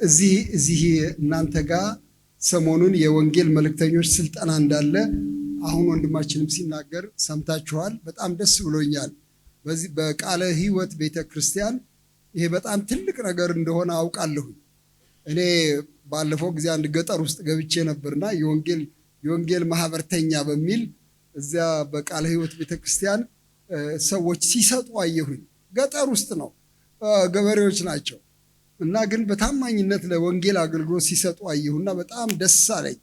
እዚህ እናንተ ጋር ሰሞኑን የወንጌል መልእክተኞች ስልጠና እንዳለ አሁን ወንድማችንም ሲናገር ሰምታችኋል። በጣም ደስ ብሎኛል። በዚህ በቃለ ሕይወት ቤተክርስቲያን ይሄ በጣም ትልቅ ነገር እንደሆነ አውቃለሁ። እኔ ባለፈው ጊዜ አንድ ገጠር ውስጥ ገብቼ ነበርና የወንጌል ማህበርተኛ በሚል እዚያ በቃለ ሕይወት ቤተክርስቲያን ሰዎች ሲሰጡ አየሁኝ። ገጠር ውስጥ ነው፣ ገበሬዎች ናቸው እና ግን በታማኝነት ለወንጌል አገልግሎት ሲሰጡ አየሁና በጣም ደስ አለኝ።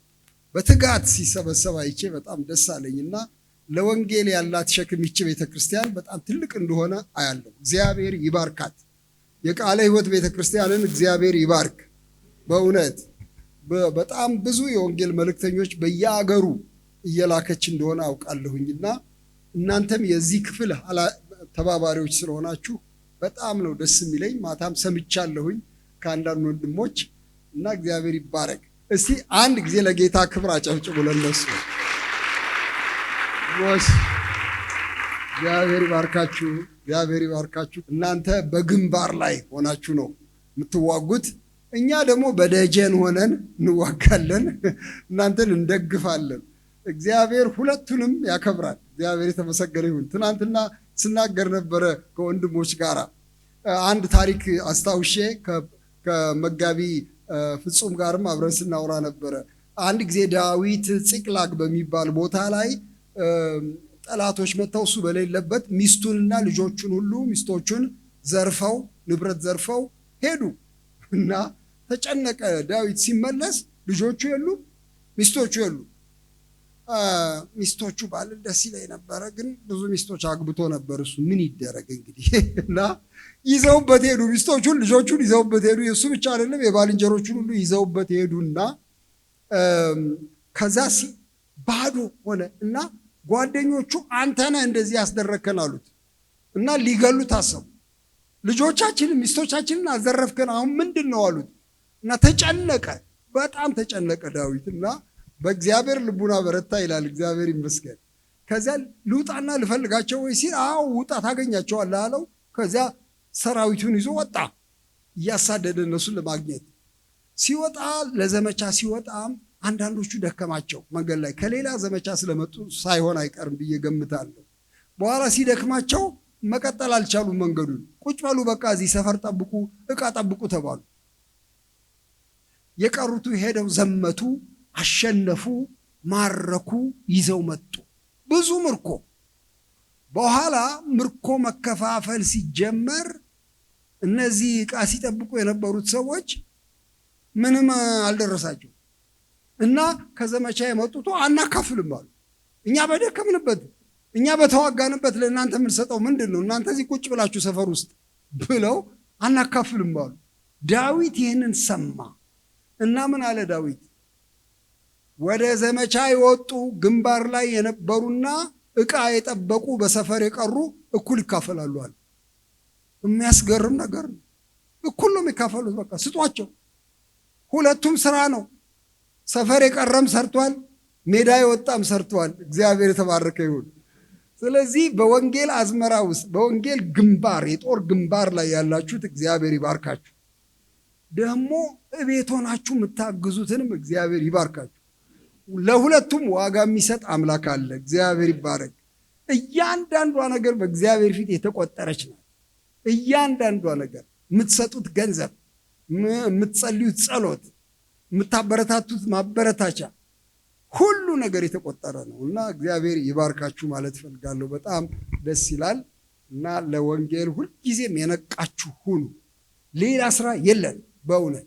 በትጋት ሲሰበሰብ አይቼ በጣም ደስ አለኝና ለወንጌል ያላት ሸክም ይቺ ቤተክርስቲያን በጣም ትልቅ እንደሆነ አያለሁ። እግዚአብሔር ይባርካት። የቃለ ሕይወት ቤተክርስቲያንን እግዚአብሔር ይባርክ። በእውነት በጣም ብዙ የወንጌል መልእክተኞች በየአገሩ እየላከች እንደሆነ አውቃለሁኝና እናንተም የዚህ ክፍል ተባባሪዎች ስለሆናችሁ በጣም ነው ደስ የሚለኝ። ማታም ሰምቻለሁኝ ከአንዳንድ ወንድሞች እና እግዚአብሔር ይባረክ። እስቲ አንድ ጊዜ ለጌታ ክብር አጨብጭቡ ለነሱ። እግዚአብሔር ይባርካችሁ፣ እግዚአብሔር ይባርካችሁ። እናንተ በግንባር ላይ ሆናችሁ ነው የምትዋጉት፣ እኛ ደግሞ በደጀን ሆነን እንዋጋለን፣ እናንተን እንደግፋለን። እግዚአብሔር ሁለቱንም ያከብራል። እግዚአብሔር የተመሰገነ ይሁን። ትናንትና ስናገር ነበረ ከወንድሞች ጋር አንድ ታሪክ አስታውሼ ከመጋቢ ፍጹም ጋርም አብረን ስናወራ ነበረ። አንድ ጊዜ ዳዊት ጽቅላግ በሚባል ቦታ ላይ ጠላቶች መጥተው እሱ በሌለበት ሚስቱንና ልጆቹን ሁሉ ሚስቶቹን ዘርፈው ንብረት ዘርፈው ሄዱ እና ተጨነቀ። ዳዊት ሲመለስ ልጆቹ የሉ፣ ሚስቶቹ የሉ። ሚስቶቹ ባል ደስ ይለኝ ነበረ፣ ግን ብዙ ሚስቶች አግብቶ ነበር እሱ። ምን ይደረግ እንግዲህ እና ይዘውበት ሄዱ። ሚስቶቹን ልጆቹን ይዘውበት ሄዱ። የእሱ ብቻ አይደለም የባልንጀሮቹን ሁሉ ይዘውበት ሄዱና ከዛ ባዶ ሆነ እና ጓደኞቹ አንተ ነህ እንደዚህ ያስደረከን አሉት እና ሊገሉ ታሰቡ። ልጆቻችንን ሚስቶቻችንን አዘረፍከን፣ አሁን ምንድን ነው አሉት እና ተጨነቀ፣ በጣም ተጨነቀ ዳዊት እና በእግዚአብሔር ልቡና በረታ ይላል። እግዚአብሔር ይመስገን። ከዚያ ልውጣና ልፈልጋቸው ወይ ሲል አዎ ውጣ ታገኛቸዋለህ አለው። ከዚያ ሰራዊቱን ይዞ ወጣ እያሳደደ እነሱን ለማግኘት ሲወጣ፣ ለዘመቻ ሲወጣ አንዳንዶቹ ደከማቸው። መንገድ ላይ ከሌላ ዘመቻ ስለመጡ ሳይሆን አይቀርም ብዬ ገምታለሁ። በኋላ ሲደክማቸው መቀጠል አልቻሉም መንገዱን። ቁጭ በሉ በቃ እዚህ ሰፈር ጠብቁ፣ ዕቃ ጠብቁ ተባሉ። የቀሩቱ ሄደው ዘመቱ፣ አሸነፉ፣ ማረኩ፣ ይዘው መጡ ብዙ ምርኮ። በኋላ ምርኮ መከፋፈል ሲጀመር እነዚህ ዕቃ ሲጠብቁ የነበሩት ሰዎች ምንም አልደረሳቸው እና ከዘመቻ የመጡት አናካፍልም አሉ። እኛ በደከምንበት እኛ በተዋጋንበት ለእናንተ የምንሰጠው ምንድን ነው? እናንተ እዚህ ቁጭ ብላችሁ ሰፈር ውስጥ ብለው አናካፍልም አሉ። ዳዊት ይህንን ሰማ እና ምን አለ ዳዊት? ወደ ዘመቻ የወጡ ግንባር ላይ የነበሩና ዕቃ የጠበቁ በሰፈር የቀሩ እኩል ይካፈላሉ አለ። የሚያስገርም ነገር ነው። እኩል ነው የሚካፈሉት። በቃ ስጧቸው። ሁለቱም ስራ ነው። ሰፈር የቀረም ሰርቷል፣ ሜዳ የወጣም ሰርቷል። እግዚአብሔር የተባረከ ይሁን። ስለዚህ በወንጌል አዝመራ ውስጥ በወንጌል ግንባር የጦር ግንባር ላይ ያላችሁት እግዚአብሔር ይባርካችሁ። ደግሞ እቤት ሆናችሁ የምታግዙትንም እግዚአብሔር ይባርካችሁ። ለሁለቱም ዋጋ የሚሰጥ አምላክ አለ። እግዚአብሔር ይባረክ። እያንዳንዷ ነገር በእግዚአብሔር ፊት የተቆጠረች ናት። እያንዳንዷ ነገር፣ የምትሰጡት ገንዘብ፣ የምትጸልዩት ጸሎት፣ የምታበረታቱት ማበረታቻ፣ ሁሉ ነገር የተቆጠረ ነው እና እግዚአብሔር ይባርካችሁ ማለት እፈልጋለሁ። በጣም ደስ ይላል እና ለወንጌል ሁልጊዜም የነቃችሁ ሁኑ። ሌላ ስራ የለን በእውነት።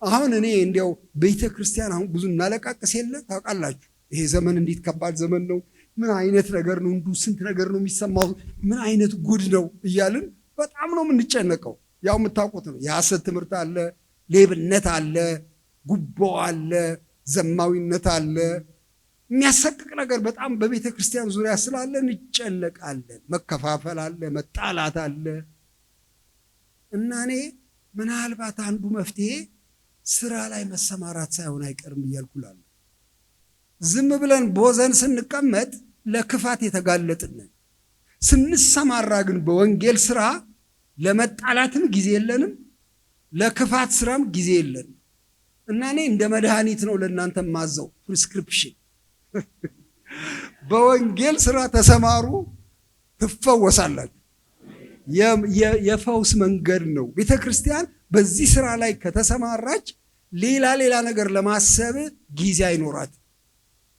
አሁን እኔ እንዲያው ቤተ ክርስቲያን አሁን ብዙ እናለቃቅስ የለ ታውቃላችሁ። ይሄ ዘመን እንዴት ከባድ ዘመን ነው! ምን አይነት ነገር ነው! እንዱ ስንት ነገር ነው የሚሰማው! ምን አይነት ጉድ ነው እያልን በጣም ነው የምንጨነቀው። ያው የምታውቁት ነው። የሐሰት ትምህርት አለ፣ ሌብነት አለ፣ ጉቦ አለ፣ ዘማዊነት አለ። የሚያሰቅቅ ነገር በጣም በቤተ ክርስቲያን ዙሪያ ስላለ እንጨነቃለን። መከፋፈል አለ፣ መጣላት አለ እና እኔ ምናልባት አንዱ መፍትሄ ስራ ላይ መሰማራት ሳይሆን አይቀርም እያልኩላለሁ። ዝም ብለን ቦዘን ስንቀመጥ ለክፋት የተጋለጥን፣ ስንሰማራ ግን በወንጌል ስራ ለመጣላትም ጊዜ የለንም፣ ለክፋት ስራም ጊዜ የለን እና እኔ እንደ መድኃኒት ነው ለእናንተ ማዘው ፕሪስክሪፕሽን በወንጌል ስራ ተሰማሩ ትፈወሳላችሁ። የፈውስ መንገድ ነው። ቤተ ክርስቲያን በዚህ ስራ ላይ ከተሰማራች ሌላ ነገር ለማሰብ ጊዜ አይኖራት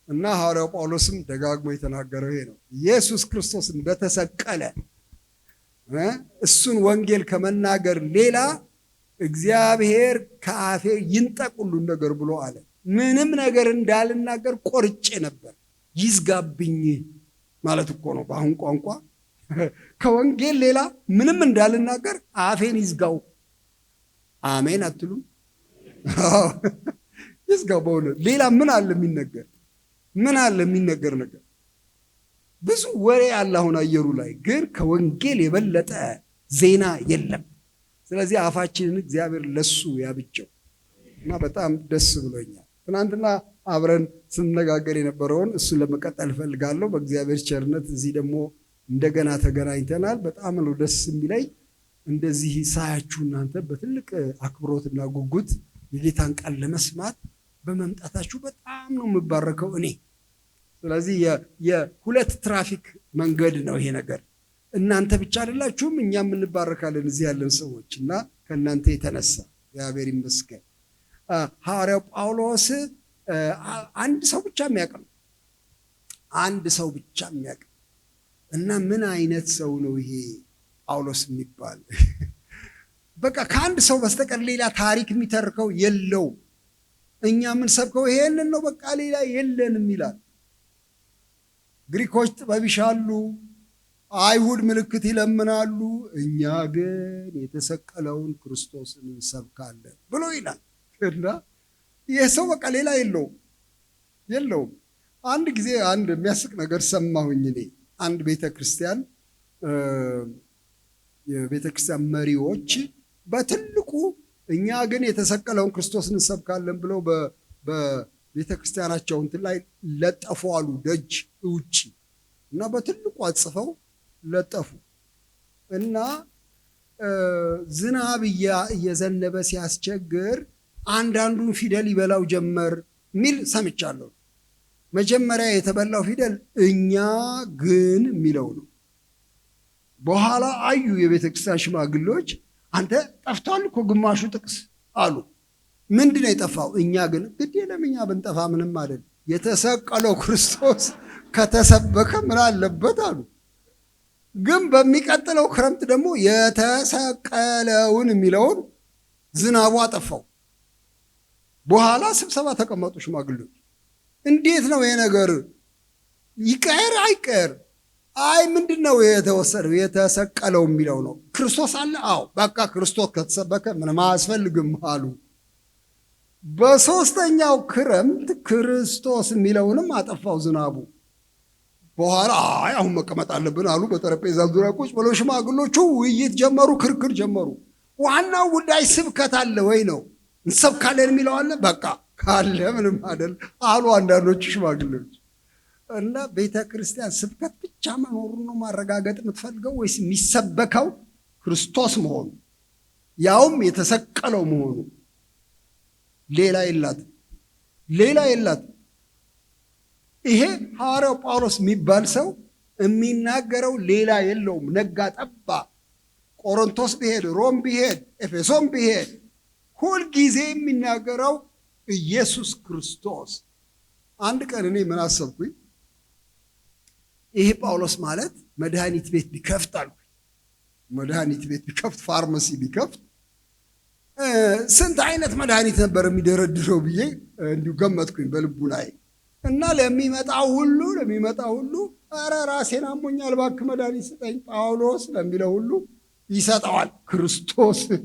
እና ሐዋርያው ጳውሎስም ደጋግሞ የተናገረው ይሄ ነው። ኢየሱስ ክርስቶስ እንደተሰቀለ እሱን ወንጌል ከመናገር ሌላ እግዚአብሔር ከአፌ ይንጠቅ ሁሉን ነገር ብሎ አለ። ምንም ነገር እንዳልናገር ቆርጬ ነበር። ይዝጋብኝ ማለት እኮ ነው በአሁን ቋንቋ። ከወንጌል ሌላ ምንም እንዳልናገር አፌን ይዝጋው። አሜን አትሉም? ይዝጋው። በእውነት ሌላ ምን አለ የሚነገር? ምን አለ የሚነገር ነገር? ብዙ ወሬ አለ አሁን አየሩ ላይ፣ ግን ከወንጌል የበለጠ ዜና የለም። ስለዚህ አፋችንን እግዚአብሔር ለሱ ያብጀው እና በጣም ደስ ብሎኛል። ትናንትና አብረን ስንነጋገር የነበረውን እሱን ለመቀጠል እፈልጋለሁ። በእግዚአብሔር ቸርነት እዚህ ደግሞ እንደገና ተገናኝተናል። በጣም ነው ደስ የሚለኝ እንደዚህ ሳያችሁ እናንተ በትልቅ አክብሮትና ጉጉት የጌታን ቃል ለመስማት በመምጣታችሁ በጣም ነው የምባረከው እኔ። ስለዚህ የሁለት ትራፊክ መንገድ ነው ይሄ ነገር። እናንተ ብቻ አይደላችሁም፣ እኛም እንባረካለን እዚህ ያለን ሰዎች እና ከእናንተ የተነሳ እግዚአብሔር ይመስገን። ሐዋርያው ጳውሎስ አንድ ሰው ብቻ የሚያውቅ ነው። አንድ ሰው ብቻ የሚያውቅ እና ምን አይነት ሰው ነው ይሄ ጳውሎስ የሚባል? በቃ ከአንድ ሰው በስተቀር ሌላ ታሪክ የሚተርከው የለው። እኛ ምን ሰብከው ይሄንን ነው፣ በቃ ሌላ የለንም ይላል። ግሪኮች ጥበብ ይሻሉ፣ አይሁድ ምልክት ይለምናሉ፣ እኛ ግን የተሰቀለውን ክርስቶስን እንሰብካለን ብሎ ይላል። እና ይህ ሰው በቃ ሌላ የለውም። አንድ ጊዜ አንድ የሚያስቅ ነገር ሰማሁኝ እኔ። አንድ ቤተክርስቲያን የቤተክርስቲያን መሪዎች በትልቁ እኛ ግን የተሰቀለውን ክርስቶስን እንሰብካለን ብለው በቤተክርስቲያናቸው እንትን ላይ ለጠፉ አሉ፣ ደጅ ውጪ እና በትልቁ አጽፈው ለጠፉ እና ዝናብ እየዘነበ ሲያስቸግር አንዳንዱን ፊደል ይበላው ጀመር ሚል ሰምቻለሁ። መጀመሪያ የተበላው ፊደል እኛ ግን የሚለው ነው። በኋላ አዩ የቤተክርስቲያን ሽማግሌዎች፣ አንተ ጠፍቷል እኮ ግማሹ ጥቅስ አሉ። ምንድን ነው የጠፋው? እኛ ግን። ግድ የለም እኛ ብንጠፋ ምንም አይደል፣ የተሰቀለው ክርስቶስ ከተሰበከ ምን አለበት አሉ። ግን በሚቀጥለው ክረምት ደግሞ የተሰቀለውን የሚለውን ዝናቡ አጠፋው። በኋላ ስብሰባ ተቀመጡ ሽማግሌዎች። እንዴት ነው ይሄ ነገር? ይቀር አይቀር? አይ ምንድን ነው የተወሰደው? የተሰቀለው የሚለው ነው። ክርስቶስ አለ? አዎ በቃ ክርስቶስ ከተሰበከ ምንም አያስፈልግም አሉ። በሶስተኛው ክረምት ክርስቶስ የሚለውንም አጠፋው ዝናቡ። በኋላ አይ አሁን መቀመጥ አለብን አሉ። በጠረጴዛ ዙሪያ ቁጭ ብለው ሽማግሎቹ ውይይት ጀመሩ፣ ክርክር ጀመሩ። ዋናው ጉዳይ ስብከት አለ ወይ ነው። እንሰብካለን የሚለው አለ፣ በቃ ካለ ምንም አይደል አሉ አንዳንዶቹ ሽማግሌዎች። እና ቤተ ክርስቲያን ስብከት ብቻ መኖሩን ነው ማረጋገጥ የምትፈልገው ወይስ የሚሰበከው ክርስቶስ መሆኑ ያውም የተሰቀለው መሆኑ? ሌላ የላት። ይሄ ሐዋርያው ጳውሎስ የሚባል ሰው የሚናገረው ሌላ የለውም። ነጋ ጠባ ቆሮንቶስ ቢሄድ፣ ሮም ቢሄድ፣ ኤፌሶን ቢሄድ ሁልጊዜ የሚናገረው ኢየሱስ ክርስቶስ። አንድ ቀን እኔ ምን አሰብኩኝ፣ ይሄ ጳውሎስ ማለት መድኃኒት ቤት ቢከፍት አልኩኝ። መድኃኒት ቤት ቢከፍት፣ ፋርማሲ ቢከፍት ስንት አይነት መድኃኒት ነበር የሚደረድረው ብዬ እንዲሁ ገመትኩኝ በልቡ ላይ። እና ለሚመጣው ሁሉ ኧረ ራሴን አሞኛል እባክህ መድኃኒት ስጠኝ ጳውሎስ ለሚለው ሁሉ ይሰጠዋል ክርስቶስን።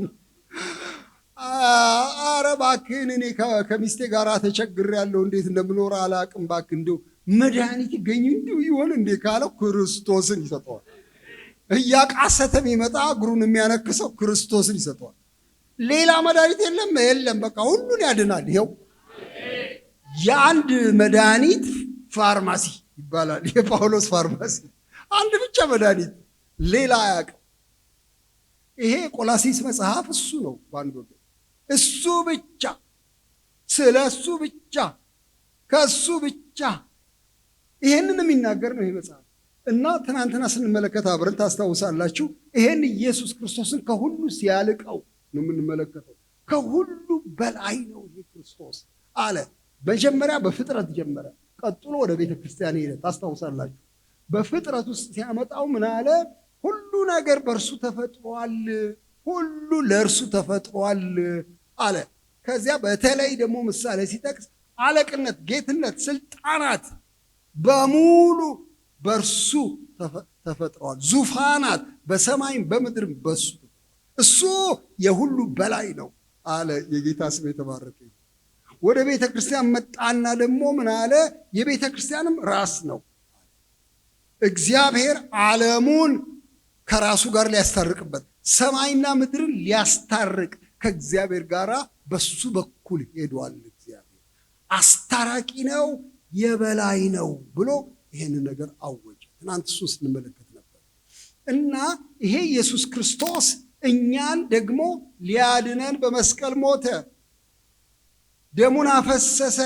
ኧረ እባክህን እኔ ከሚስቴ ጋር ተቸግሬያለሁ እንዴት እንደምኖር አላቅም እባክህ እንደው መድኃኒት ይገኝ እንዲሁ ይሆን እንዴ ካለው ክርስቶስን ይሰጠዋል። እያቃሰተ የሚመጣ እግሩን የሚያነክሰው ክርስቶስን ይሰጠዋል። ሌላ መድኃኒት የለም። በቃ ሁሉን ያድናል። ይኸው የአንድ መድኃኒት ፋርማሲ ይባላል። የጳውሎስ ፋርማሲ አንድ ብቻ መድኃኒት፣ ሌላ አያውቅም። ይሄ ቆላሲስ መጽሐፍ እሱ ነው። በአንድ ወገን እሱ ብቻ፣ ስለ እሱ ብቻ፣ ከእሱ ብቻ ይሄንን የሚናገር ነው ይሄ መጽሐፍ። እና ትናንትና ስንመለከት አብረን ታስታውሳላችሁ፣ ይሄን ኢየሱስ ክርስቶስን ከሁሉ ሲያልቀው ነው የምንመለከተው። ከሁሉ በላይ ነው ይሄ ክርስቶስ አለ። መጀመሪያ በፍጥረት ጀመረ፣ ቀጥሎ ወደ ቤተ ክርስቲያን ሄደ። ታስታውሳላችሁ። በፍጥረት ውስጥ ሲያመጣው ምን አለ? ሁሉ ነገር በእርሱ ተፈጥሯል፣ ሁሉ ለእርሱ ተፈጥሯል አለ። ከዚያ በተለይ ደግሞ ምሳሌ ሲጠቅስ አለቅነት፣ ጌትነት፣ ስልጣናት በሙሉ በእርሱ ተፈጥሯል። ዙፋናት በሰማይም በምድርም በሱ እሱ የሁሉ በላይ ነው አለ። የጌታ ስም የተባረከ። ወደ ቤተ ክርስቲያን መጣና ደግሞ ምን አለ? የቤተ ክርስቲያንም ራስ ነው። እግዚአብሔር ዓለሙን ከራሱ ጋር ሊያስታርቅበት፣ ሰማይና ምድርን ሊያስታርቅ ከእግዚአብሔር ጋር በሱ በኩል ሄዷል። እግዚአብሔር አስታራቂ ነው፣ የበላይ ነው ብሎ ይሄንን ነገር አወጀ። ትናንት እሱን ስንመለከት ነበር። እና ይሄ ኢየሱስ ክርስቶስ እኛን ደግሞ ሊያድነን በመስቀል ሞተ፣ ደሙን አፈሰሰ፣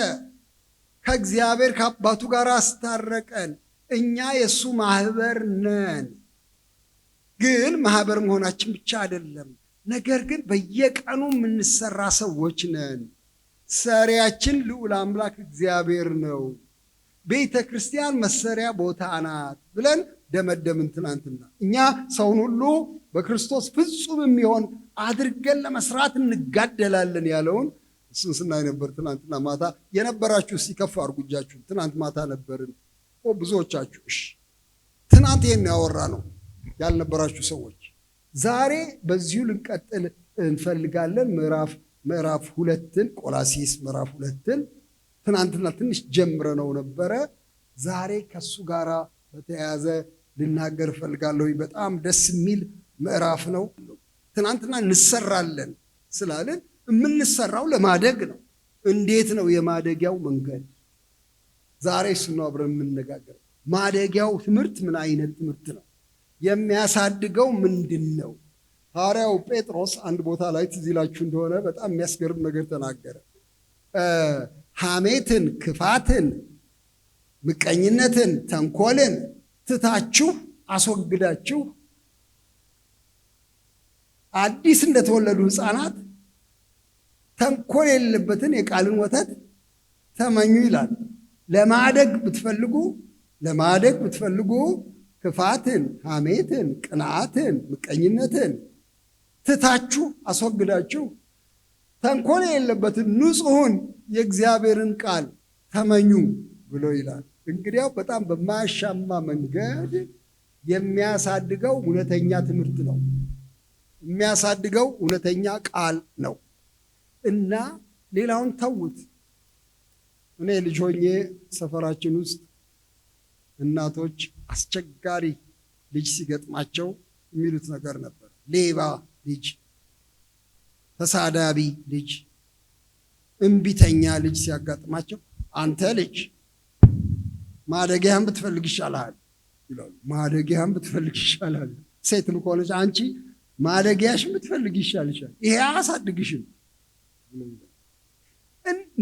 ከእግዚአብሔር ከአባቱ ጋር አስታረቀን። እኛ የእሱ ማህበር ነን። ግን ማህበር መሆናችን ብቻ አይደለም፣ ነገር ግን በየቀኑ የምንሰራ ሰዎች ነን። ሰሪያችን ልዑል አምላክ እግዚአብሔር ነው። ቤተ ክርስቲያን መሰሪያ ቦታ ናት ብለን ደመደምን ትናንትና። እኛ ሰውን ሁሉ በክርስቶስ ፍጹም የሚሆን አድርገን ለመስራት እንጋደላለን ያለውን እሱን ስናይ ነበር ትናንትና ማታ። የነበራችሁ ሲከፍ አድርጉ እጃችሁን። ትናንት ማታ ነበርን ብዙዎቻችሁ። እሺ ትናንት ይሄን ያወራ ነው። ያልነበራችሁ ሰዎች ዛሬ በዚሁ ልንቀጥል እንፈልጋለን። ምዕራፍ 2 ቆላሲስ ምዕራፍ 2 ትናንትና ትንሽ ጀምረነው ነበረ። ዛሬ ከሱ ጋር በተያያዘ ልናገር እፈልጋለሁ። በጣም ደስ የሚል ምዕራፍ ነው። ትናንትና እንሰራለን ስላልን የምንሰራው ለማደግ ነው። እንዴት ነው የማደጊያው መንገድ? ዛሬ እሱን አብረን የምንነጋገር። ማደጊያው ትምህርት ምን አይነት ትምህርት ነው? የሚያሳድገው ምንድን ነው? ሐዋርያው ጴጥሮስ አንድ ቦታ ላይ ትዝ ይላችሁ እንደሆነ በጣም የሚያስገርም ነገር ተናገረ። ሐሜትን፣ ክፋትን፣ ምቀኝነትን፣ ተንኮልን ትታችሁ አስወግዳችሁ አዲስ እንደተወለዱ ሕፃናት ተንኮል የሌለበትን የቃልን ወተት ተመኙ ይላል። ለማደግ ብትፈልጉ ክፋትን፣ ሐሜትን፣ ቅንዓትን፣ ምቀኝነትን ትታችሁ አስወግዳችሁ ተንኮል የሌለበትን ንጹሑን የእግዚአብሔርን ቃል ተመኙ ብሎ ይላል። እንግዲያው በጣም በማያሻማ መንገድ የሚያሳድገው እውነተኛ ትምህርት ነው። የሚያሳድገው እውነተኛ ቃል ነው እና ሌላውን ተውት። እኔ ልጅ ሆኜ ሰፈራችን ውስጥ እናቶች አስቸጋሪ ልጅ ሲገጥማቸው የሚሉት ነገር ነበር። ሌባ ልጅ፣ ተሳዳቢ ልጅ፣ እምቢተኛ ልጅ ሲያጋጥማቸው አንተ ልጅ ማደጊያህን ብትፈልግ ይሻልሃል ይላሉ። ማደጊያህን ብትፈልግ ይሻልሃል። ሴትም ከሆነች አንቺ ማደጊያሽን ብትፈልግ ይሻልሻል፣ ይሄ አያሳድግሽም።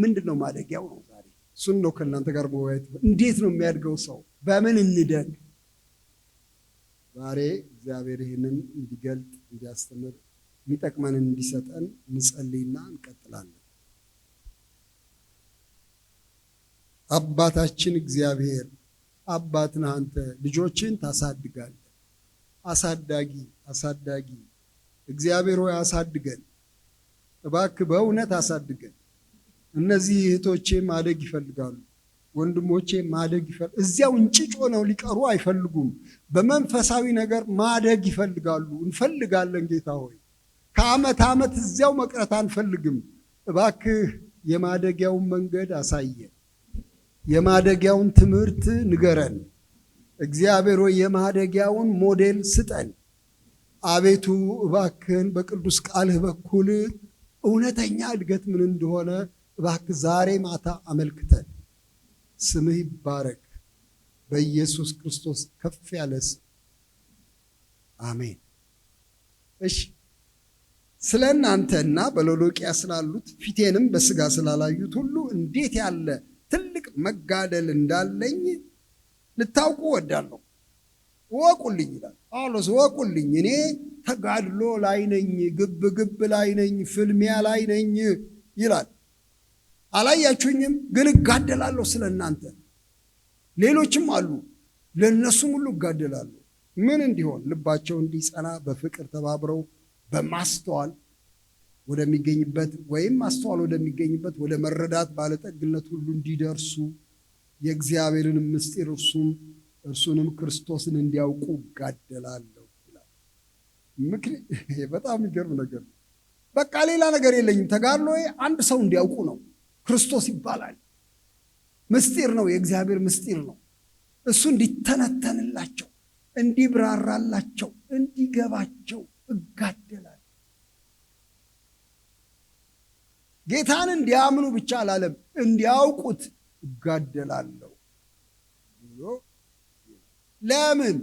ምንድን ነው ማደጊያው ነው? ዛሬ እሱን ነው ከእናንተ ጋር መወያየት። እንዴት ነው የሚያድገው ሰው? በምን እንደግ? ዛሬ እግዚአብሔር ይህንን እንዲገልጥ እንዲያስተምር የሚጠቅመንን እንዲሰጠን እንጸልይና እንቀጥላለን። አባታችን እግዚአብሔር አባት ነህ አንተ። ልጆችን ታሳድጋለህ። አሳዳጊ እግዚአብሔር ሆይ አሳድገን እባክህ፣ በእውነት አሳድገን። እነዚህ እህቶቼ ማደግ ይፈልጋሉ፣ ወንድሞቼ ማደግ ይፈልጋሉ። እዚያው እንጭጮ ነው ሊቀሩ አይፈልጉም። በመንፈሳዊ ነገር ማደግ ይፈልጋሉ። እንፈልጋለን ጌታ ሆይ፣ ከዓመት ዓመት እዚያው መቅረት አንፈልግም። እባክህ የማደጊያውን መንገድ አሳየን። የማደጊያውን ትምህርት ንገረን። እግዚአብሔር ሆይ የማደጊያውን ሞዴል ስጠን። አቤቱ እባክህን በቅዱስ ቃልህ በኩል እውነተኛ እድገት ምን እንደሆነ እባክህ ዛሬ ማታ አመልክተን። ስምህ ይባረክ በኢየሱስ ክርስቶስ ከፍ ያለ ስም አሜን። እሺ ስለ እናንተና በሎዶቅያ ስላሉት ፊቴንም በሥጋ ስላላዩት ሁሉ እንዴት ያለ ትልቅ መጋደል እንዳለኝ ልታውቁ እወዳለሁ። እወቁልኝ ይላል ጳውሎስ። እወቁልኝ፣ እኔ ተጋድሎ ላይ ነኝ፣ ግብ ላይ ነኝ፣ ፍልሚያ ላይ ነኝ ይላል። አላያችሁኝም፣ ግን እጋደላለሁ ስለ እናንተ። ሌሎችም አሉ፣ ለእነሱም ሁሉ እጋደላለሁ። ምን እንዲሆን? ልባቸው እንዲጸና በፍቅር ተባብረው በማስተዋል ወደሚገኝበት ወይም ማስተዋል ወደሚገኝበት ወደ መረዳት ባለጠግነት ሁሉ እንዲደርሱ የእግዚአብሔርን ምስጢር እርሱንም ክርስቶስን እንዲያውቁ እጋደላለሁ ይላል። በጣም የሚገርም ነገር ነው። በቃ ሌላ ነገር የለኝም። ተጋድሎዬ አንድ ሰው እንዲያውቁ ነው። ክርስቶስ ይባላል። ምስጢር ነው፣ የእግዚአብሔር ምስጢር ነው። እሱ እንዲተነተንላቸው፣ እንዲብራራላቸው፣ እንዲገባቸው እጋደላለሁ። ጌታን እንዲያምኑ ብቻ አላለም፣ እንዲያውቁት እጋደላለሁ። ለምን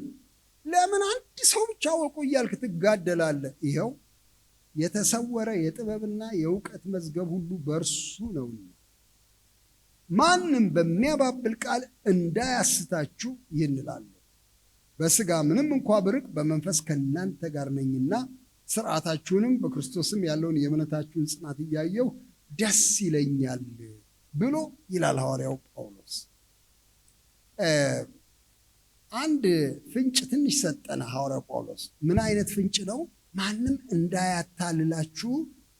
አንድ ሰው ብቻ ወቁ እያልክ ትጋደላለህ? ይኸው የተሰወረ የጥበብና የእውቀት መዝገብ ሁሉ በእርሱ ነው። ማንም በሚያባብል ቃል እንዳያስታችሁ ይህን እላለሁ። በሥጋ ምንም እንኳ ብርቅ በመንፈስ ከእናንተ ጋር ነኝና ሥርዓታችሁንም በክርስቶስም ያለውን የእምነታችሁን ጽናት እያየሁ ደስ ይለኛል ብሎ ይላል ሐዋርያው ጳውሎስ። አንድ ፍንጭ ትንሽ ሰጠነ ሐዋርያው ጳውሎስ። ምን አይነት ፍንጭ ነው? ማንም እንዳያታልላችሁ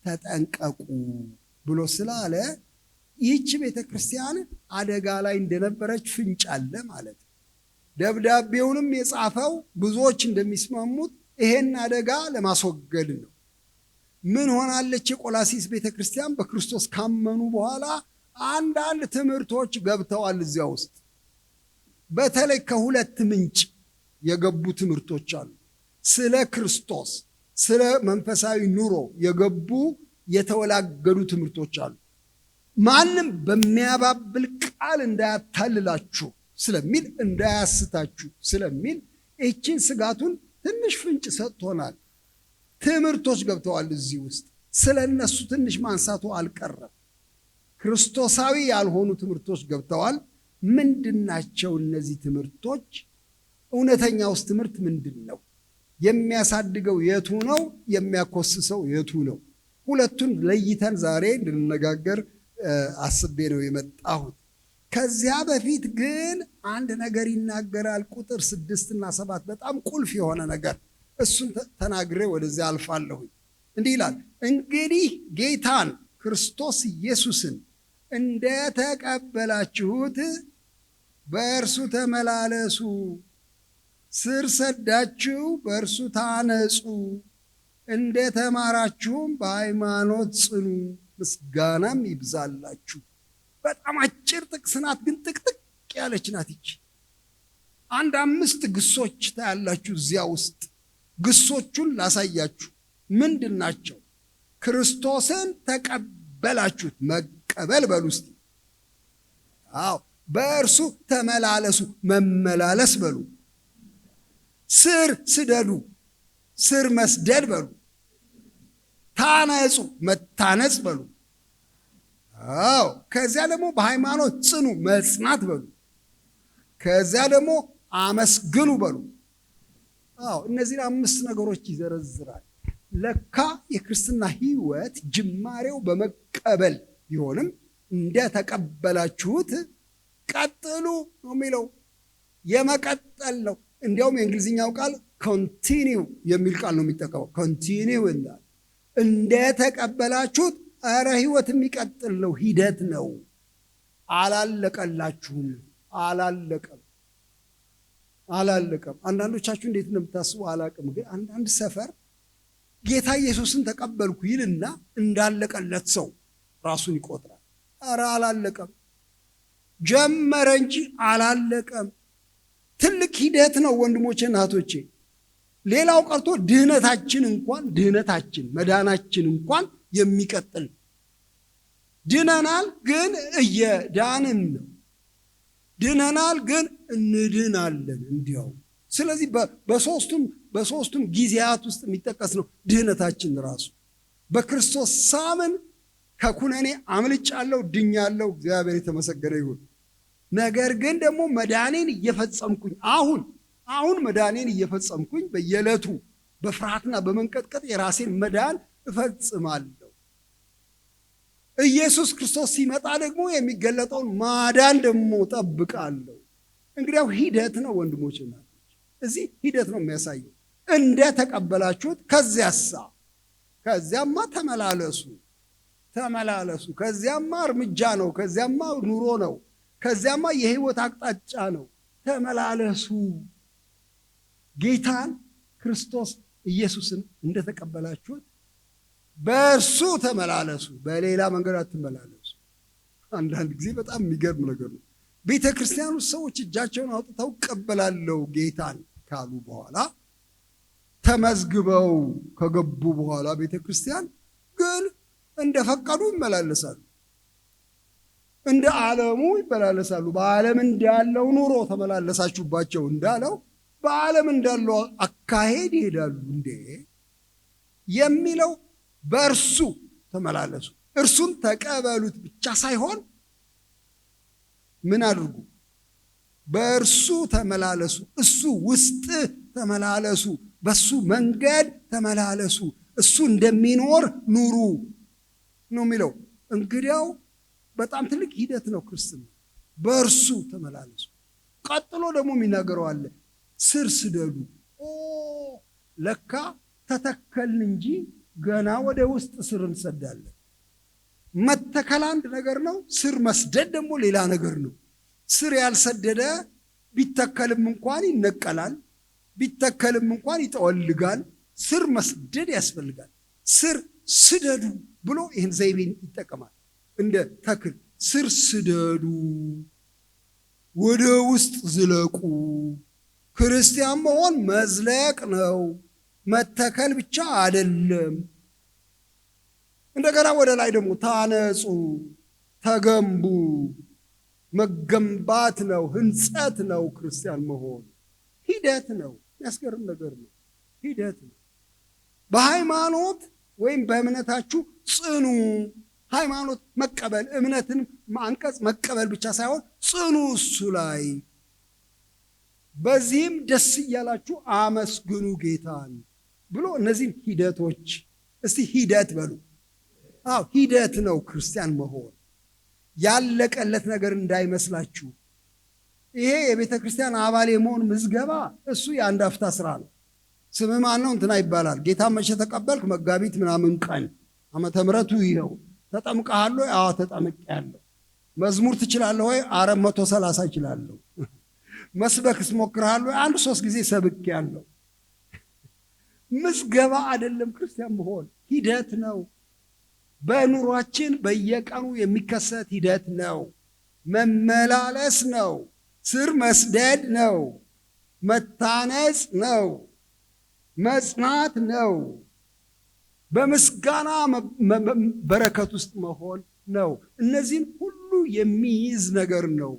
ተጠንቀቁ ብሎ ስላለ ይህች ቤተ ክርስቲያን አደጋ ላይ እንደነበረች ፍንጭ አለ ማለት ነው። ደብዳቤውንም የጻፈው ብዙዎች እንደሚስማሙት ይሄን አደጋ ለማስወገድ ነው። ምን ሆናለች የቆላሲስ ቤተ ክርስቲያን? በክርስቶስ ካመኑ በኋላ አንዳንድ ትምህርቶች ገብተዋል እዚያ ውስጥ። በተለይ ከሁለት ምንጭ የገቡ ትምህርቶች አሉ። ስለ ክርስቶስ፣ ስለ መንፈሳዊ ኑሮ የገቡ የተወላገዱ ትምህርቶች አሉ። ማንም በሚያባብል ቃል እንዳያታልላችሁ ስለሚል፣ እንዳያስታችሁ ስለሚል ይህችን ስጋቱን ትንሽ ፍንጭ ሰጥቶናል። ትምህርቶች ገብተዋል እዚህ ውስጥ። ስለ እነሱ ትንሽ ማንሳቱ አልቀረም። ክርስቶሳዊ ያልሆኑ ትምህርቶች ገብተዋል። ምንድናቸው እነዚህ ትምህርቶች? እውነተኛውስ ትምህርት ምንድን ነው? የሚያሳድገው የቱ ነው? የሚያኮስሰው የቱ ነው? ሁለቱን ለይተን ዛሬ እንድንነጋገር አስቤ ነው የመጣሁት። ከዚያ በፊት ግን አንድ ነገር ይናገራል። ቁጥር 6 እና 7 በጣም ቁልፍ የሆነ ነገር፣ እሱን ተናግሬ ወደዚያ አልፋለሁ። እንዲህ ይላል፣ እንግዲህ ጌታን ክርስቶስ ኢየሱስን እንደተቀበላችሁት በእርሱ ተመላለሱ፣ ስር ሰዳችሁ በእርሱ ታነጹ፣ እንደተማራችሁም በሃይማኖት ጽኑ፣ ምስጋናም ይብዛላችሁ። በጣም አጭር ጥቅስ ናት፣ ግን ጥቅጥቅ ያለች ናት። ይች አንድ 5 ግሶች ታያላችሁ እዚያ ውስጥ። ግሶቹን ላሳያችሁ። ምንድን ናቸው? ክርስቶስን ተቀበላችሁት። መቀበል በሉ እስቲ። አዎ፣ በእርሱ ተመላለሱ፣ መመላለስ በሉ። ስር ስደዱ፣ ስር መስደድ በሉ። ታነጹ፣ መታነጽ በሉ። አዎ፣ ከዚያ ደግሞ በሃይማኖት ጽኑ፣ መጽናት በሉ። ከዚያ ደግሞ አመስግኑ በሉ። አዎ፣ እነዚህን 5 ነገሮች ይዘረዝራል። ለካ የክርስትና ሕይወት ጅማሬው በመቀበል ቢሆንም እንደተቀበላችሁት ቀጥሉ ነው የሚለው። የመቀጠል ነው። እንዲያውም የእንግሊዝኛው ቃል ኮንቲኒው የሚል ቃል ነው የሚጠቀመው። ኮንቲኒው እንዳል እንደተቀበላችሁት፣ ኧረ ሕይወት የሚቀጥል ነው፣ ሂደት ነው። አላለቀላችሁም። አላለቀም። አንዳንዶቻችሁ እንዴት እንደምታስቡ አላቅም፣ ግን አንዳንድ ሰፈር ጌታ ኢየሱስን ተቀበልኩ ይልና እንዳለቀለት ሰው ራሱን ይቆጥራል። ኧረ አላለቀም። ጀመረ እንጂ አላለቀም። ትልቅ ሂደት ነው ወንድሞቼ፣ እናቶቼ። ሌላው ቀርቶ ድህነታችን መዳናችን እንኳን የሚቀጥል። ድነናል፣ ግን እየዳንን ነው። ድነናል፣ ግን እንድናለን እንዲያው። ስለዚህ በሶስቱም ጊዜያት ውስጥ የሚጠቀስ ነው ድህነታችን ራሱ። በክርስቶስ ሳምን ከኩነኔ አምልጫለሁ፣ ድኛለሁ። እግዚአብሔር የተመሰገነ ይሁን። ነገር ግን ደግሞ መዳኔን እየፈጸምኩኝ አሁን መዳኔን እየፈጸምኩኝ በየዕለቱ በፍርሃትና በመንቀጥቀጥ የራሴን መዳን እፈጽማለሁ። ኢየሱስ ክርስቶስ ሲመጣ ደግሞ የሚገለጠውን ማዳን ደግሞ ጠብቃለሁ። እንግዲያው ሂደት ነው ወንድሞችና እዚህ ሂደት ነው የሚያሳየው። እንደ ተቀበላችሁት ከዚያማ ተመላለሱ። ከዚያማ እርምጃ ነው። ከዚያማ ኑሮ ነው። ከዚያማ የህይወት አቅጣጫ ነው። ተመላለሱ። ጌታን ክርስቶስ ኢየሱስን እንደተቀበላችሁት በእርሱ ተመላለሱ። በሌላ መንገድ አትመላለሱ። አንዳንድ ጊዜ በጣም የሚገርም ነገር ነው። ቤተ ክርስቲያን ውስጥ ሰዎች እጃቸውን አውጥተው እቀበላለሁ ጌታን ካሉ በኋላ ተመዝግበው ከገቡ በኋላ ቤተ ክርስቲያን ግን እንደፈቀዱ ይመላለሳሉ። እንደ ዓለሙ ይመላለሳሉ። በዓለም እንዳለው ኑሮ ተመላለሳችሁባቸው እንዳለው በዓለም እንዳለው አካሄድ ይሄዳሉ። እንዴ የሚለው በእርሱ ተመላለሱ፣ እርሱን ተቀበሉት ብቻ ሳይሆን ምን አድርጉ? በእርሱ ተመላለሱ። እሱ ውስጥ ተመላለሱ። በሱ መንገድ ተመላለሱ። እሱ እንደሚኖር ኑሩ ነው የሚለው። እንግዲያው በጣም ትልቅ ሂደት ነው ክርስትና። በእርሱ ተመላለሱ። ቀጥሎ ደግሞ የሚናገረው አለ፣ ስር ስደዱ። ለካ ተተከልን እንጂ ገና ወደ ውስጥ ስር እንሰዳለን። መተከል አንድ ነገር ነው፣ ስር መስደድ ደግሞ ሌላ ነገር ነው። ስር ያልሰደደ ቢተከልም እንኳን ይነቀላል፣ ቢተከልም እንኳን ይጠወልጋል። ስር መስደድ ያስፈልጋል። ስር ስደዱ ብሎ ይህን ዘይቤን ይጠቀማል። እንደ ተክል ስር ስደዱ፣ ወደ ውስጥ ዝለቁ። ክርስቲያን መሆን መዝለቅ ነው፣ መተከል ብቻ አይደለም። እንደገና ወደ ላይ ደግሞ ታነጹ፣ ተገንቡ። መገንባት ነው፣ ህንጸት ነው። ክርስቲያን መሆን ሂደት ነው። የሚያስገርም ነገር ነው። ሂደት ነው። በሃይማኖት ወይም በእምነታችሁ ጽኑ። ሃይማኖት መቀበል፣ እምነትን ማንቀጽ መቀበል ብቻ ሳይሆን ጽኑ እሱ ላይ። በዚህም ደስ እያላችሁ አመስግኑ ጌታን ብሎ እነዚህም ሂደቶች እስቲ ሂደት በሉ። ሂደት ነው ክርስቲያን መሆን። ያለቀለት ነገር እንዳይመስላችሁ። ይሄ የቤተ ክርስቲያን አባል የመሆን ምዝገባ እሱ የአንድ አፍታ ስራ ነው። ስም ማን ነው? እንትና ይባላል። ጌታ መቼ ተቀበልክ? መጋቢት ምናምን ቀን ዓመተ ምሕረቱ ይኸው። ተጠምቀሃል ወይ? አዎ ተጠምቄያለሁ። መዝሙር ትችላለህ ወይ? 430 እችላለሁ። መስበክስ ሞክረሃል ወይ? 1-3 ጊዜ ሰብኬያለሁ። ምዝገባ አይደለም ክርስቲያን መሆን፣ ሂደት ነው። በኑሯችን በየቀኑ የሚከሰት ሂደት ነው። መመላለስ ነው። ስር መስደድ ነው። መታነጽ ነው። መጽናት ነው። በምስጋና በረከት ውስጥ መሆን ነው። እነዚህን ሁሉ የሚይዝ ነገር ነው።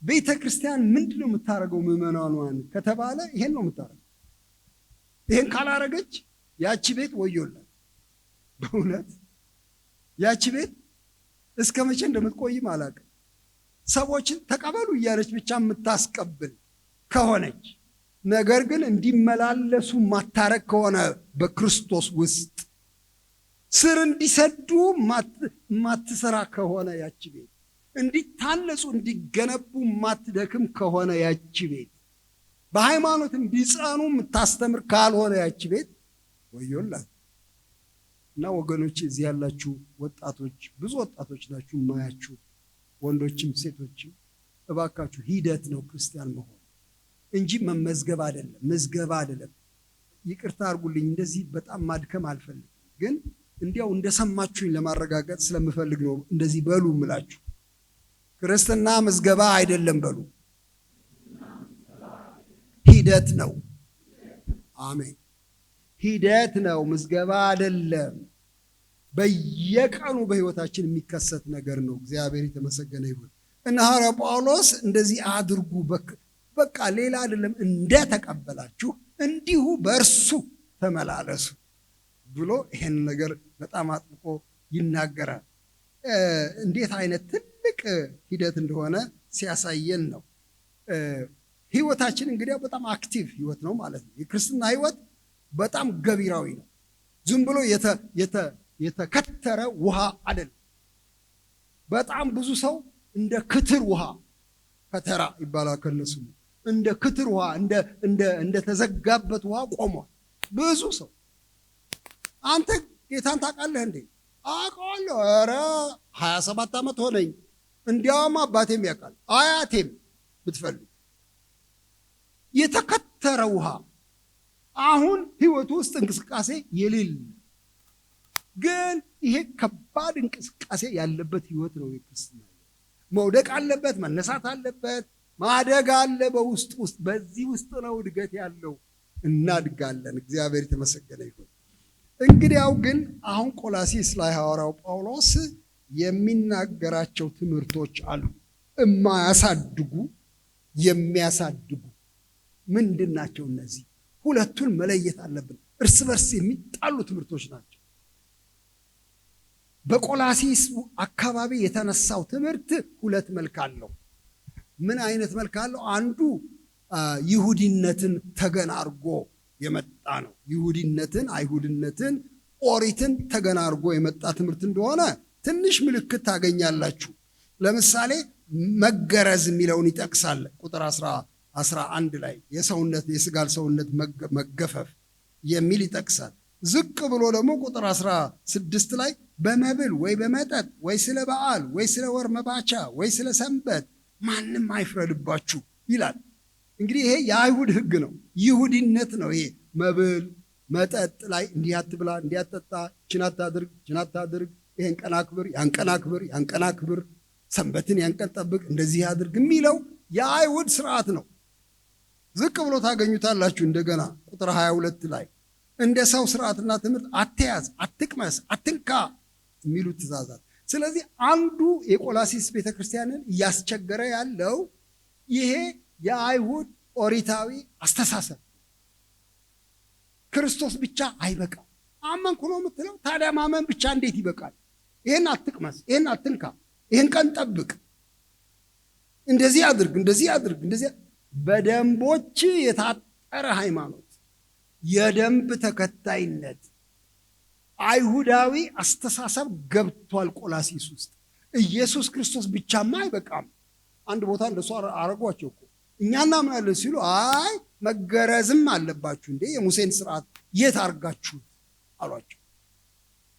ቤተ ክርስቲያን ምንድን ነው የምታደርገው? ምዕመናኗን ከተባለ ይሄን ነው የምታደርገው። ይሄን ካላረገች ያቺ ቤት ወዮላት። በእውነት ያቺ ቤት እስከ መቼ እንደምትቆይም አላውቅም። ሰዎችን ተቀበሉ እያለች ብቻ የምታስቀብል ከሆነች፣ ነገር ግን እንዲመላለሱ ማታረግ ከሆነ በክርስቶስ ውስጥ ስር እንዲሰዱ ማትሰራ ከሆነ ያቺ ቤት፣ እንዲታነጹ እንዲገነቡ ማትደክም ከሆነ ያቺ ቤት፣ በሃይማኖት እንዲጸኑ የምታስተምር ካልሆነ ያቺ ቤት ወዮላት። እና ወገኖች እዚህ ያላችሁ ወጣቶች፣ ብዙ ወጣቶች ናችሁ ማያችሁ፣ ወንዶችም ሴቶችም፣ እባካችሁ ሂደት ነው ክርስቲያን መሆን እንጂ መመዝገብ አይደለም፣ ምዝገባ አይደለም። ይቅርታ አድርጉልኝ፣ እንደዚህ በጣም ማድከም አልፈልግም፣ ግን እንዲያው እንደሰማችሁኝ ለማረጋገጥ ስለምፈልግ ነው እንደዚህ በሉ እምላችሁ። ክርስትና ምዝገባ አይደለም በሉ፣ ሂደት ነው። አሜን። ሂደት ነው፣ ምዝገባ አይደለም። በየቀኑ በህይወታችን የሚከሰት ነገር ነው። እግዚአብሔር የተመሰገነ ይሁን። እና ሐዋርያው ጳውሎስ እንደዚህ አድርጉ፣ በቃ ሌላ አይደለም፣ እንደተቀበላችሁ እንዲሁ በእርሱ ተመላለሱ። ብሎ ይሄን ነገር በጣም አጥብቆ ይናገራል። እንዴት አይነት ትልቅ ሂደት እንደሆነ ሲያሳየን ነው። ህይወታችን እንግዲህ በጣም አክቲቭ ህይወት ነው ማለት ነው። የክርስትና ህይወት በጣም ገቢራዊ ነው። ዝም ብሎ የተከተረ ውሃ አይደለም። በጣም ብዙ ሰው እንደ ክትር ውሃ ከተራ ይባላል ከነሱ እንደ ክትር ውሃ እንደ ተዘጋበት ውሃ ቆሟል። ብዙ ሰው አንተ ጌታን ታውቃለህ እንዴ? አውቀዋለሁ። ኧረ 27 ዓመት ሆነኝ። እንዲያውም አባቴም ያውቃል አያቴም ብትፈልግ የተከተረ ውሃ አሁን ህይወቱ ውስጥ እንቅስቃሴ የሌለ ግን ይሄ ከባድ እንቅስቃሴ ያለበት ህይወት ነው የክርስትና። መውደቅ አለበት፣ መነሳት አለበት፣ ማደግ አለ በውስጥ በዚህ ውስጥ ነው እድገት ያለው። እናድጋለን። እግዚአብሔር የተመሰገነ ይሁን። እንግዲያው ግን አሁን ቆላሲስ ላይ ሐዋርያው ጳውሎስ የሚናገራቸው ትምህርቶች አሉ። የማያሳድጉ የሚያሳድጉ ምንድን ናቸው እነዚህ? ሁለቱን መለየት አለብን። እርስ በርስ የሚጣሉ ትምህርቶች ናቸው። በቆላሲስ አካባቢ የተነሳው ትምህርት ሁለት መልክ አለው። ምን አይነት መልክ አለው? አንዱ ይሁዲነትን ተገን አድርጎ የመጣ ነው። ይሁዲነትን፣ አይሁድነትን፣ ኦሪትን ተገን አድርጎ የመጣ ትምህርት እንደሆነ ትንሽ ምልክት ታገኛላችሁ። ለምሳሌ መገረዝ የሚለውን ይጠቅሳል። ቁጥር 11 ላይ የስጋል ሰውነት መገፈፍ የሚል ይጠቅሳል። ዝቅ ብሎ ደግሞ ቁጥር 16 ላይ በመብል ወይ በመጠጥ ወይ ስለ በዓል ወይ ስለ ወር መባቻ ወይ ስለ ሰንበት ማንም አይፍረድባችሁ ይላል። እንግዲህ ይሄ የአይሁድ ሕግ ነው፣ ይሁዲነት ነው። ይሄ መብል መጠጥ ላይ እንዲህ አትብላ፣ እንዲህ አትጠጣ፣ ይህችን አታድርግ፣ ይህችን አታድርግ፣ ይሄን ቀን አክብር፣ ያን ቀን አክብር፣ ያን ቀን አክብር፣ ሰንበትን ያን ቀን ጠብቅ፣ እንደዚህ አድርግ የሚለው የአይሁድ ስርዓት ነው። ዝቅ ብሎ ታገኙታላችሁ። እንደገና ቁጥር 22 ላይ እንደ ሰው ስርዓትና ትምህርት አትያዝ፣ አትቅመስ፣ አትንካ የሚሉ ትእዛዛት። ስለዚህ አንዱ የቆላሲስ ቤተክርስቲያንን እያስቸገረ ያለው ይሄ የአይሁድ ኦሪታዊ አስተሳሰብ። ክርስቶስ ብቻ አይበቃም። አመንኩ ነው የምትለው። ታዲያ ማመን ብቻ እንዴት ይበቃል? ይሄን አትቅመስ፣ ይሄን አትንካ፣ ይሄን ቀን ጠብቅ፣ እንደዚህ አድርግ፣ እንደዚህ አድርግ፣ እንደዚህ በደንቦች የታጠረ ሃይማኖት፣ የደንብ ተከታይነት፣ አይሁዳዊ አስተሳሰብ ገብቷል ቆላሲስ ውስጥ። ኢየሱስ ክርስቶስ ብቻማ አይበቃም። አንድ ቦታ እንደሱ አረጓቸው እኮ እኛ እናምናለን ሲሉ አይ መገረዝም አለባችሁ እንዴ? የሙሴን ስርዓት የት አርጋችሁ አሏቸው።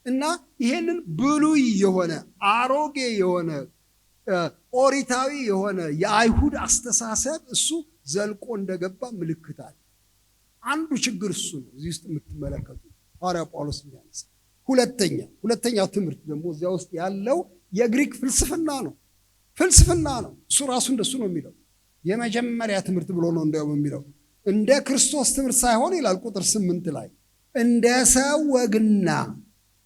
እና ይሄንን ብሉይ የሆነ አሮጌ የሆነ ኦሪታዊ የሆነ የአይሁድ አስተሳሰብ እሱ ዘልቆ እንደገባ ምልክት አለ። አንዱ ችግር እሱ ነው እዚህ ውስጥ የምትመለከቱ ሐዋርያ ጳውሎስ የሚያነሳ። ሁለተኛው ትምህርት ደግሞ እዚያ ውስጥ ያለው የግሪክ ፍልስፍና ነው። ፍልስፍና ነው እሱ ራሱ እንደሱ ነው የሚለው። የመጀመሪያ ትምህርት ብሎ ነው እንደውም የሚለው እንደ ክርስቶስ ትምህርት ሳይሆን ይላል ቁጥር 8 ላይ እንደ ሰው ወግና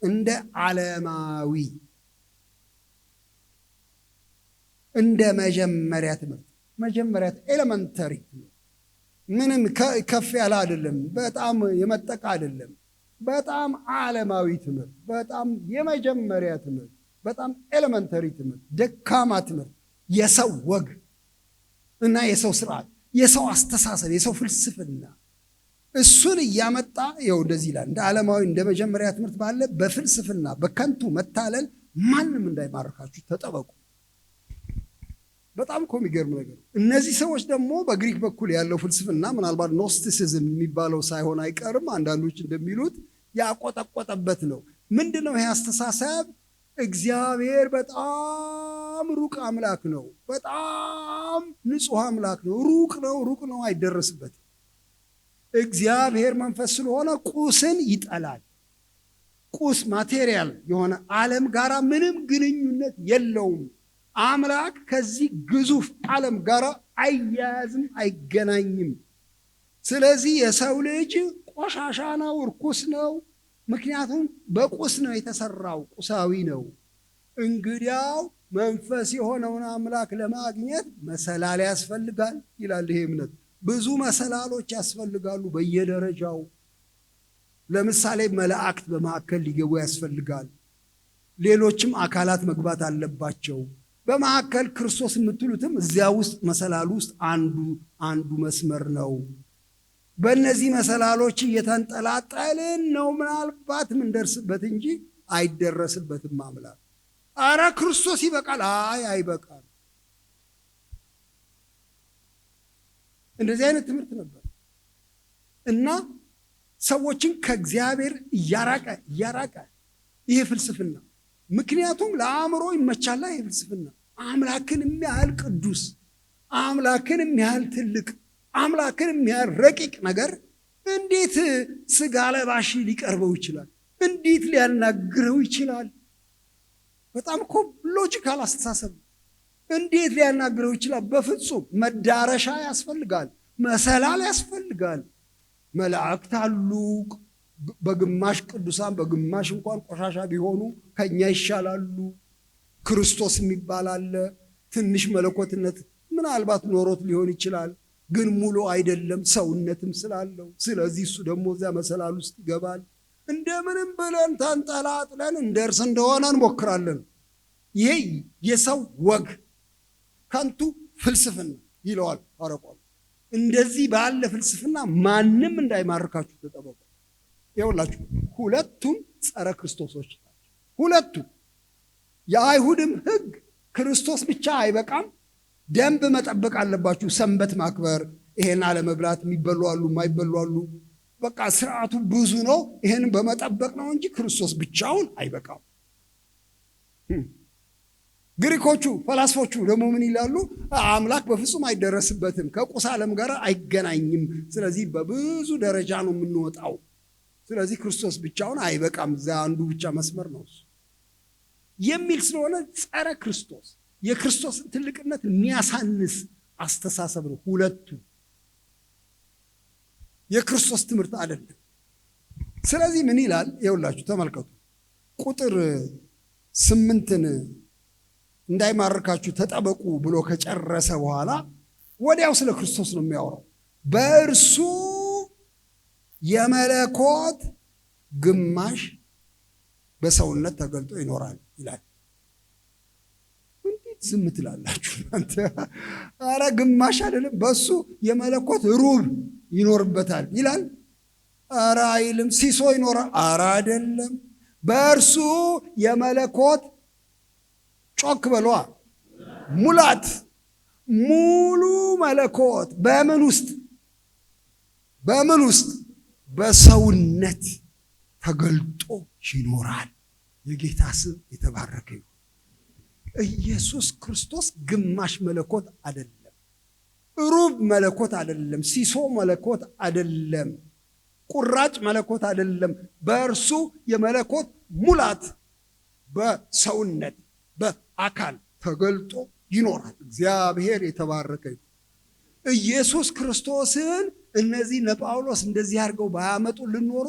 እንደ ዓለማዊ እንደ መጀመሪያ ትምህርት ኤሌመንተሪ ምንም ከፍ ያለ አይደለም፣ በጣም የመጠቃ አይደለም፣ በጣም ዓለማዊ ትምህርት፣ በጣም የመጀመሪያ ትምህርት፣ በጣም ኤሌመንተሪ ትምህርት፣ ደካማ ትምህርት፣ የሰው ወግ እና የሰው ስርዓት፣ የሰው አስተሳሰብ፣ የሰው ፍልስፍና እሱን እያመጣ ይኸው እንደዚህ ይላል። እንደ ዓለማዊ እንደ መጀመሪያ ትምህርት ባለ በፍልስፍና በከንቱ መታለል ማንም እንዳይማርካችሁ ተጠበቁ። በጣም እኮ የሚገርም ነገር። እነዚህ ሰዎች ደግሞ በግሪክ በኩል ያለው ፍልስፍና ምናልባት ኖስቲሲዝም የሚባለው ሳይሆን አይቀርም። አንዳንዶች እንደሚሉት ያቆጠቆጠበት ነው። ምንድን ነው ይሄ አስተሳሰብ? እግዚአብሔር በጣም ሩቅ አምላክ ነው፣ በጣም ንጹሕ አምላክ ነው፣ ሩቅ ነው፣ አይደረስበትም። እግዚአብሔር መንፈስ ስለሆነ ቁስን ይጠላል። ቁስ ማቴሪያል የሆነ ዓለም ጋር ምንም ግንኙነት የለውም። አምላክ ከዚህ ግዙፍ ዓለም ጋር አያያዝም፣ አይገናኝም። ስለዚህ የሰው ልጅ ቆሻሻ ነው፣ እርኩስ ነው። ምክንያቱም በቁስ ነው የተሰራው፣ ቁሳዊ ነው። እንግዲያው መንፈስ የሆነውን አምላክ ለማግኘት መሰላል ያስፈልጋል ይላል ይሄ እምነት። ብዙ መሰላሎች ያስፈልጋሉ በየደረጃው። ለምሳሌ መላእክት በመካከል ሊገቡ ያስፈልጋል። ሌሎችም አካላት መግባት አለባቸው። በመካከል ክርስቶስ የምትሉትም እዚያ ውስጥ መሰላል ውስጥ አንዱ መስመር ነው። በእነዚህ መሰላሎች እየተንጠላጠልን ነው ምናልባት ምንደርስበት እንጂ አይደረስበትም። አምላክ አረ ክርስቶስ ይበቃል። አይበቃል። እንደዚህ አይነት ትምህርት ነበር እና ሰዎችን ከእግዚአብሔር እያራቀ ይሄ ፍልስፍና። ምክንያቱም ለአእምሮ ይመቻላ። ይሄ ፍልስፍና አምላክን የሚያህል ቅዱስ፣ አምላክን የሚያህል ትልቅ፣ አምላክን የሚያህል ረቂቅ ነገር እንዴት ስጋ ለባሽ ሊቀርበው ይችላል? እንዴት ሊያናግረው ይችላል? በጣም እኮ ሎጂካል አስተሳሰብ። እንዴት ሊያናግረው ይችላል? በፍጹም መዳረሻ ያስፈልጋል፣ መሰላል ያስፈልጋል። መላእክት አሉ፣ በግማሽ ቅዱሳን በግማሽ እንኳን ቆሻሻ ቢሆኑ ከኛ ይሻላሉ። ክርስቶስ የሚባል አለ። ትንሽ መለኮትነት ምናልባት ኖሮት ሊሆን ይችላል፣ ግን ሙሉ አይደለም፣ ሰውነትም ስላለው። ስለዚህ እሱ ደግሞ እዚያ መሰላል ውስጥ ይገባል። እንደምንም ብለን ተንጠላጥለን እንደርስ እንደሆነ እንሞክራለን። ይሄ የሰው ወግ ከንቱ ፍልስፍና ይለዋል ሐዋርያው። እንደዚህ ባለ ፍልስፍና ማንም እንዳይማርካችሁ ተጠበቁ። ይኸውላችሁ ሁለቱም ጸረ ክርስቶሶች ናቸው። ሁለቱም የአይሁድም ሕግ ክርስቶስ ብቻ አይበቃም፣ ደንብ መጠበቅ አለባችሁ። ሰንበት ማክበር፣ ይሄን አለመብላት፣ የሚበሉ አሉ የማይበሉ አሉ። በቃ ስርዓቱ ብዙ ነው። ይሄን በመጠበቅ ነው እንጂ ክርስቶስ ብቻውን አይበቃም። ግሪኮቹ ፈላስፎቹ ደግሞ ምን ይላሉ? አምላክ በፍጹም አይደረስበትም፣ ከቁስ ዓለም ጋር አይገናኝም። ስለዚህ በብዙ ደረጃ ነው የምንወጣው። ስለዚህ ክርስቶስ ብቻውን አይበቃም፣ እዛ አንዱ ብቻ መስመር ነው እሱ የሚል ስለሆነ ጸረ ክርስቶስ፣ የክርስቶስን ትልቅነት የሚያሳንስ አስተሳሰብ ነው። ሁለቱ የክርስቶስ ትምህርት አይደለም። ስለዚህ ምን ይላል? ይኸውላችሁ ተመልከቱ። ቁጥር 8ን እንዳይማርካችሁ ተጠበቁ ብሎ ከጨረሰ በኋላ ወዲያው ስለ ክርስቶስ ነው የሚያወራው። በእርሱ የመለኮት ግማሽ በሰውነት ተገልጦ ይኖራል ይላል። እንዴት ዝም ትላላችሁ እናንተ? አረ ግማሽ አይደለም፣ በእሱ የመለኮት ሩብ ይኖርበታል ይላል። አረ አይልም። ሲሶ ይኖራል። አረ አይደለም። በእርሱ የመለኮት ጮክ በሏ ሙላት፣ ሙሉ መለኮት በምን ውስጥ በሰውነት ተገልጦ ይኖራል። የጌታ ስም የተባረከ ይሁን። ኢየሱስ ክርስቶስ ግማሽ መለኮት አይደለም፣ ሩብ መለኮት አይደለም፣ ሲሶ መለኮት አይደለም፣ ቁራጭ መለኮት አይደለም። በእርሱ የመለኮት ሙላት በሰውነት በአካል ተገልጦ ይኖራል። እግዚአብሔር የተባረከ ይሁን። ኢየሱስ ክርስቶስን እነዚህ ጳውሎስ እንደዚህ አድርገው ባያመጡልን ኖሮ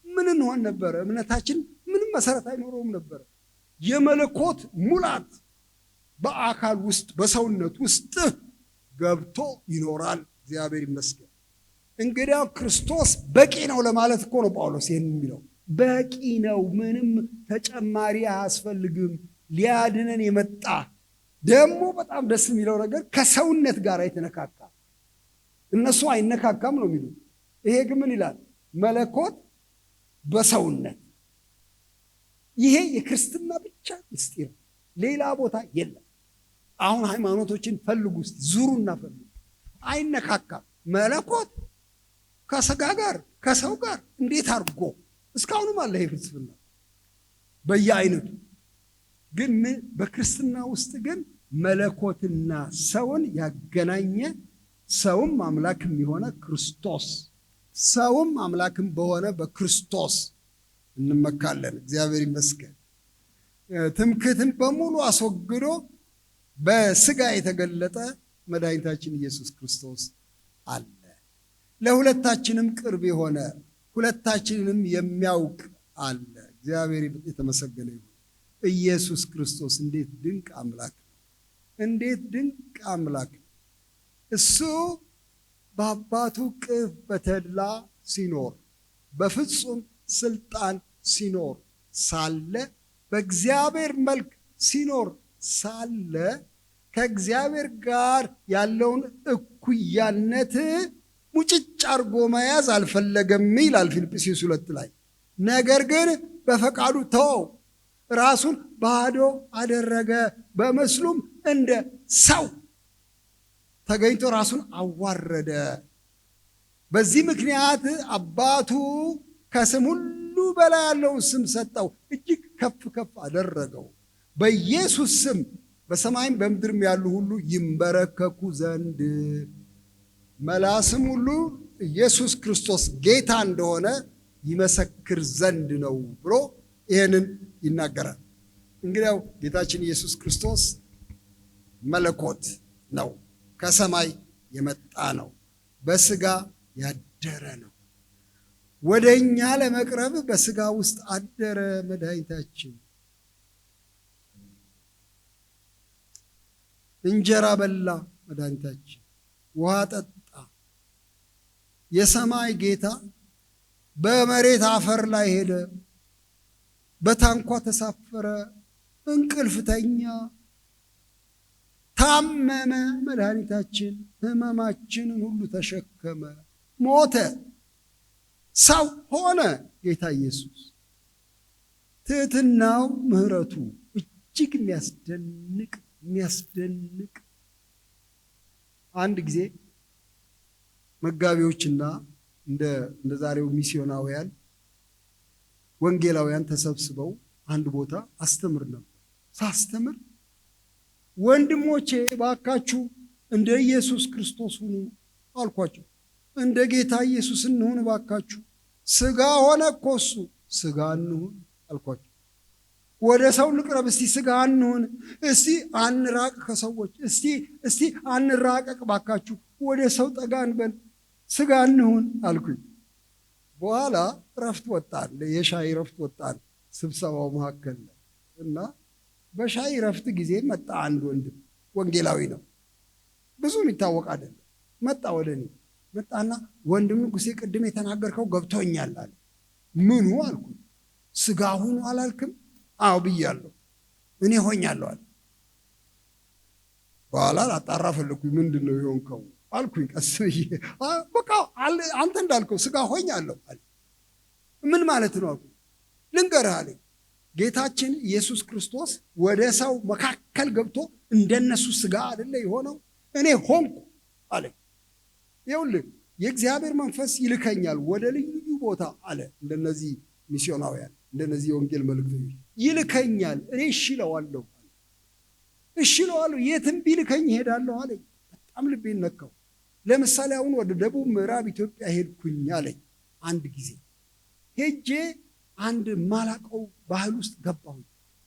ምን እንሆን ነበረ? እምነታችን ምንም መሰረት አይኖረውም ነበረ። የመለኮት ሙላት በአካል ውስጥ በሰውነት ውስጥ ገብቶ ይኖራል። እግዚአብሔር ይመስገን። እንግዲያው ክርስቶስ በቂ ነው ለማለት እኮ ነው ጳውሎስ ይህን የሚለው። በቂ ነው፣ ምንም ተጨማሪ አያስፈልግም። ሊያድነን የመጣ ደግሞ በጣም ደስ የሚለው ነገር ከሰውነት ጋር የተነካካ። እነሱ አይነካካም ነው የሚሉት። ይሄ ግን ምን ይላል? መለኮት በሰውነት። ይሄ የክርስትና ብቻ ምስጢር፣ ሌላ ቦታ የለም። አሁን ሃይማኖቶችን ፈልጉ እስቲ፣ ዙሩና ፈልጉ። አይነካካም። መለኮት ከስጋ ጋር ከሰው ጋር እንዴት አድርጎ እስካሁንም አለ ይሄ ፍልስፍና በየአይነቱ። ግን በክርስትና ውስጥ ግን መለኮትና ሰውን ያገናኘ፣ ሰውም አምላክም የሆነ ክርስቶስ፣ ሰውም አምላክም በሆነ በክርስቶስ እንመካለን። እግዚአብሔር ይመስገን። ትምክህትን በሙሉ አስወግዶ በስጋ የተገለጠ መድኃኒታችን ኢየሱስ ክርስቶስ አለ። ለሁለታችንም ቅርብ የሆነ ሁለታችንንም የሚያውቅ አለ። እግዚአብሔር የተመሰገነ ይሁን። ኢየሱስ ክርስቶስ እንዴት ድንቅ አምላክ ነው! እንዴት ድንቅ አምላክ ነው! እሱ በአባቱ ቅፍ በተድላ ሲኖር በፍጹም ስልጣን ሲኖር ሳለ በእግዚአብሔር መልክ ሲኖር ሳለ ከእግዚአብሔር ጋር ያለውን እኩያነት ሙጭጭ አርጎ መያዝ አልፈለገም ይላል ፊልጵስዩስ 2 ላይ። ነገር ግን በፈቃዱ ተወው፣ ራሱን ባዶ አደረገ፣ በምስሉም እንደ ሰው ተገኝቶ ራሱን አዋረደ። በዚህ ምክንያት አባቱ ከስም ሁሉ በላይ ያለውን ስም ሰጠው፣ እጅግ ከፍ ከፍ አደረገው። በኢየሱስ ስም በሰማይም በምድርም ያሉ ሁሉ ይንበረከኩ ዘንድ መላስም ሁሉ ኢየሱስ ክርስቶስ ጌታ እንደሆነ ይመሰክር ዘንድ ነው ብሎ ይህንን ይናገራል። እንግዲያው ጌታችን ኢየሱስ ክርስቶስ መለኮት ነው፣ ከሰማይ የመጣ ነው፣ በስጋ ያደረ ነው። ወደ እኛ ለመቅረብ በስጋ ውስጥ አደረ መድኃኒታችን። እንጀራ በላ መድኃኒታችን፣ ውሃ ጠጣ። የሰማይ ጌታ በመሬት አፈር ላይ ሄደ፣ በታንኳ ተሳፈረ፣ እንቅልፍ ተኛ፣ ታመመ። መድኃኒታችን ሕመማችንን ሁሉ ተሸከመ፣ ሞተ፣ ሰው ሆነ። ጌታ ኢየሱስ ትሕትናው፣ ምሕረቱ እጅግ የሚያስደንቅ። አንድ ጊዜ መጋቢዎችና እንደ ዛሬው ሚስዮናውያን ወንጌላውያን ተሰብስበው አንድ ቦታ አስተምር ነበር። ሳስተምር ወንድሞቼ ባካችሁ እንደ ኢየሱስ ክርስቶስ ሁኑ አልኳቸው። እንደ ጌታ ኢየሱስ እንሁን ባካችሁ። ስጋ ሆነ እኮ እሱ፣ ስጋ እንሁን አልኳቸው። ወደ ሰው ልቅረብ፣ እስቲ ስጋ እንሁን፣ እስቲ አንራቅ ከሰዎች፣ እስቲ አንራቀቅ ባካችሁ፣ ወደ ሰው ጠጋ እንበል፣ ስጋ እንሁን አልኩኝ። በኋላ ረፍት ወጣን፣ የሻይ ረፍት ወጣን ስብሰባው መካከል እና በሻይ ረፍት ጊዜ መጣ አንድ ወንድም፣ ወንጌላዊ ነው፣ ብዙ የሚታወቅ አይደለም። መጣ ወደ እኔ መጣና ወንድም ንጉሴ ቅድም የተናገርከው ገብቶኛል አለ። ምኑ አልኩኝ። ስጋ ሁኑ አላልክም? አዎ ብያለሁ፣ እኔ ሆኛለሁ አለ። በኋላ ላጣራ ፈለኩኝ። ምንድን ነው የሆንከው አልኩኝ። ቀስ ብዬ በቃ አንተ እንዳልከው ስጋ ሆኛለሁ አለ። ምን ማለት ነው አልኩኝ። ልንገርህ አለኝ። ጌታችን ኢየሱስ ክርስቶስ ወደ ሰው መካከል ገብቶ እንደነሱ ስጋ አይደለ የሆነው? እኔ ሆንኩ አለኝ። ይኸውልህ የእግዚአብሔር መንፈስ ይልከኛል ወደ ልዩ ልዩ ቦታ አለ። እንደነዚህ ሚስዮናውያን፣ እንደነዚህ የወንጌል መልእክተኞች ይልከኛል። እኔ እሺ እለዋለሁ፣ የትም ቢልከኝ እሄዳለሁ አለኝ። በጣም ልቤን ነካው። ለምሳሌ አሁን ወደ ደቡብ ምዕራብ ኢትዮጵያ ሄድኩኝ አለኝ። አንድ ጊዜ ሄጄ አንድ ማላቀው ባህል ውስጥ ገባሁ።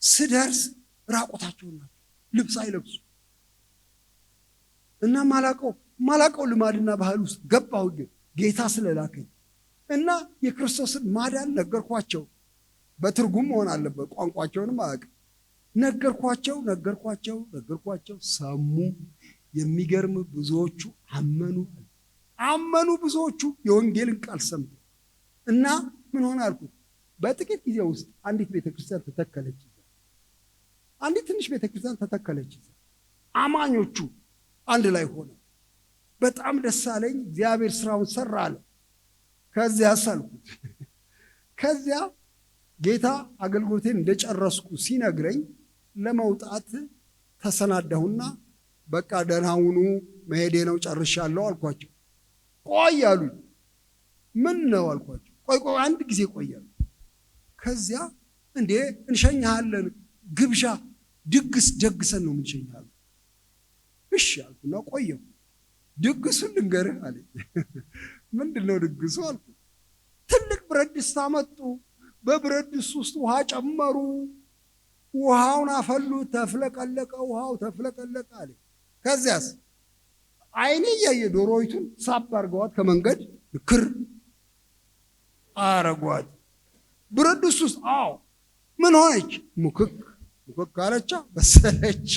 ስደርስ ራቆታቸውን ናቸው፣ ልብስ አይለብሱ እና ማላቀው ልማድና ባህል ውስጥ ገባሁ። ግን ጌታ ስለላከኝ እና የክርስቶስን ማዳን ነገርኳቸው። በትርጉም መሆን አለበት፣ ቋንቋቸውንም አያውቅም። ነገርኳቸው፣ ሰሙ። የሚገርም ብዙዎቹ አመኑ። ብዙዎቹ የወንጌልን ቃል ሰምተው እና ምን ሆነ አልኩት። በጥቂት ጊዜ ውስጥ አንዲት ቤተክርስቲያን ተተከለች። አንዲት ትንሽ ቤተክርስቲያን ተተከለች። አማኞቹ አንድ ላይ ሆነው በጣም ደስ አለኝ። እግዚአብሔር ስራውን ሰራ አለ። ከዚያ አልኩት። ከዚያ ጌታ አገልግሎቴን እንደጨረስኩ ሲነግረኝ ለመውጣት ተሰናዳሁና በቃ ደህና ሁኑ መሄዴ ነው ጨርሻለሁ አልኳቸው። ቆይ አሉኝ። ምን ነው አልኳቸው። ቆይ አንድ ጊዜ ቆያሉ። ከዚያ እንዴ እንሸኛሃለን፣ ግብዣ ድግስ ደግሰን ነው የምንሸኛሃለን። እሺ አልኩና ቆየሁ። ድግሱን ልንገርህ አለኝ። ምንድን ነው ድግሱ አልኩ። ትልቅ ብረት ድስት አመጡ። በብረት ድስት ውስጥ ውሃ ጨመሩ። ውሃውን አፈሉት። ተፍለቀለቀ፣ ውሃው ተፍለቀለቀ አለኝ። ከዚያስ አይኔ እያየ ዶሮይቱን ሳብ አርገዋት ከመንገድ ክር አረጓት ብረት ድስት ውስጥ። አዎ ምን ሆነች? ሙክክ አለቻ፣ በሰለች።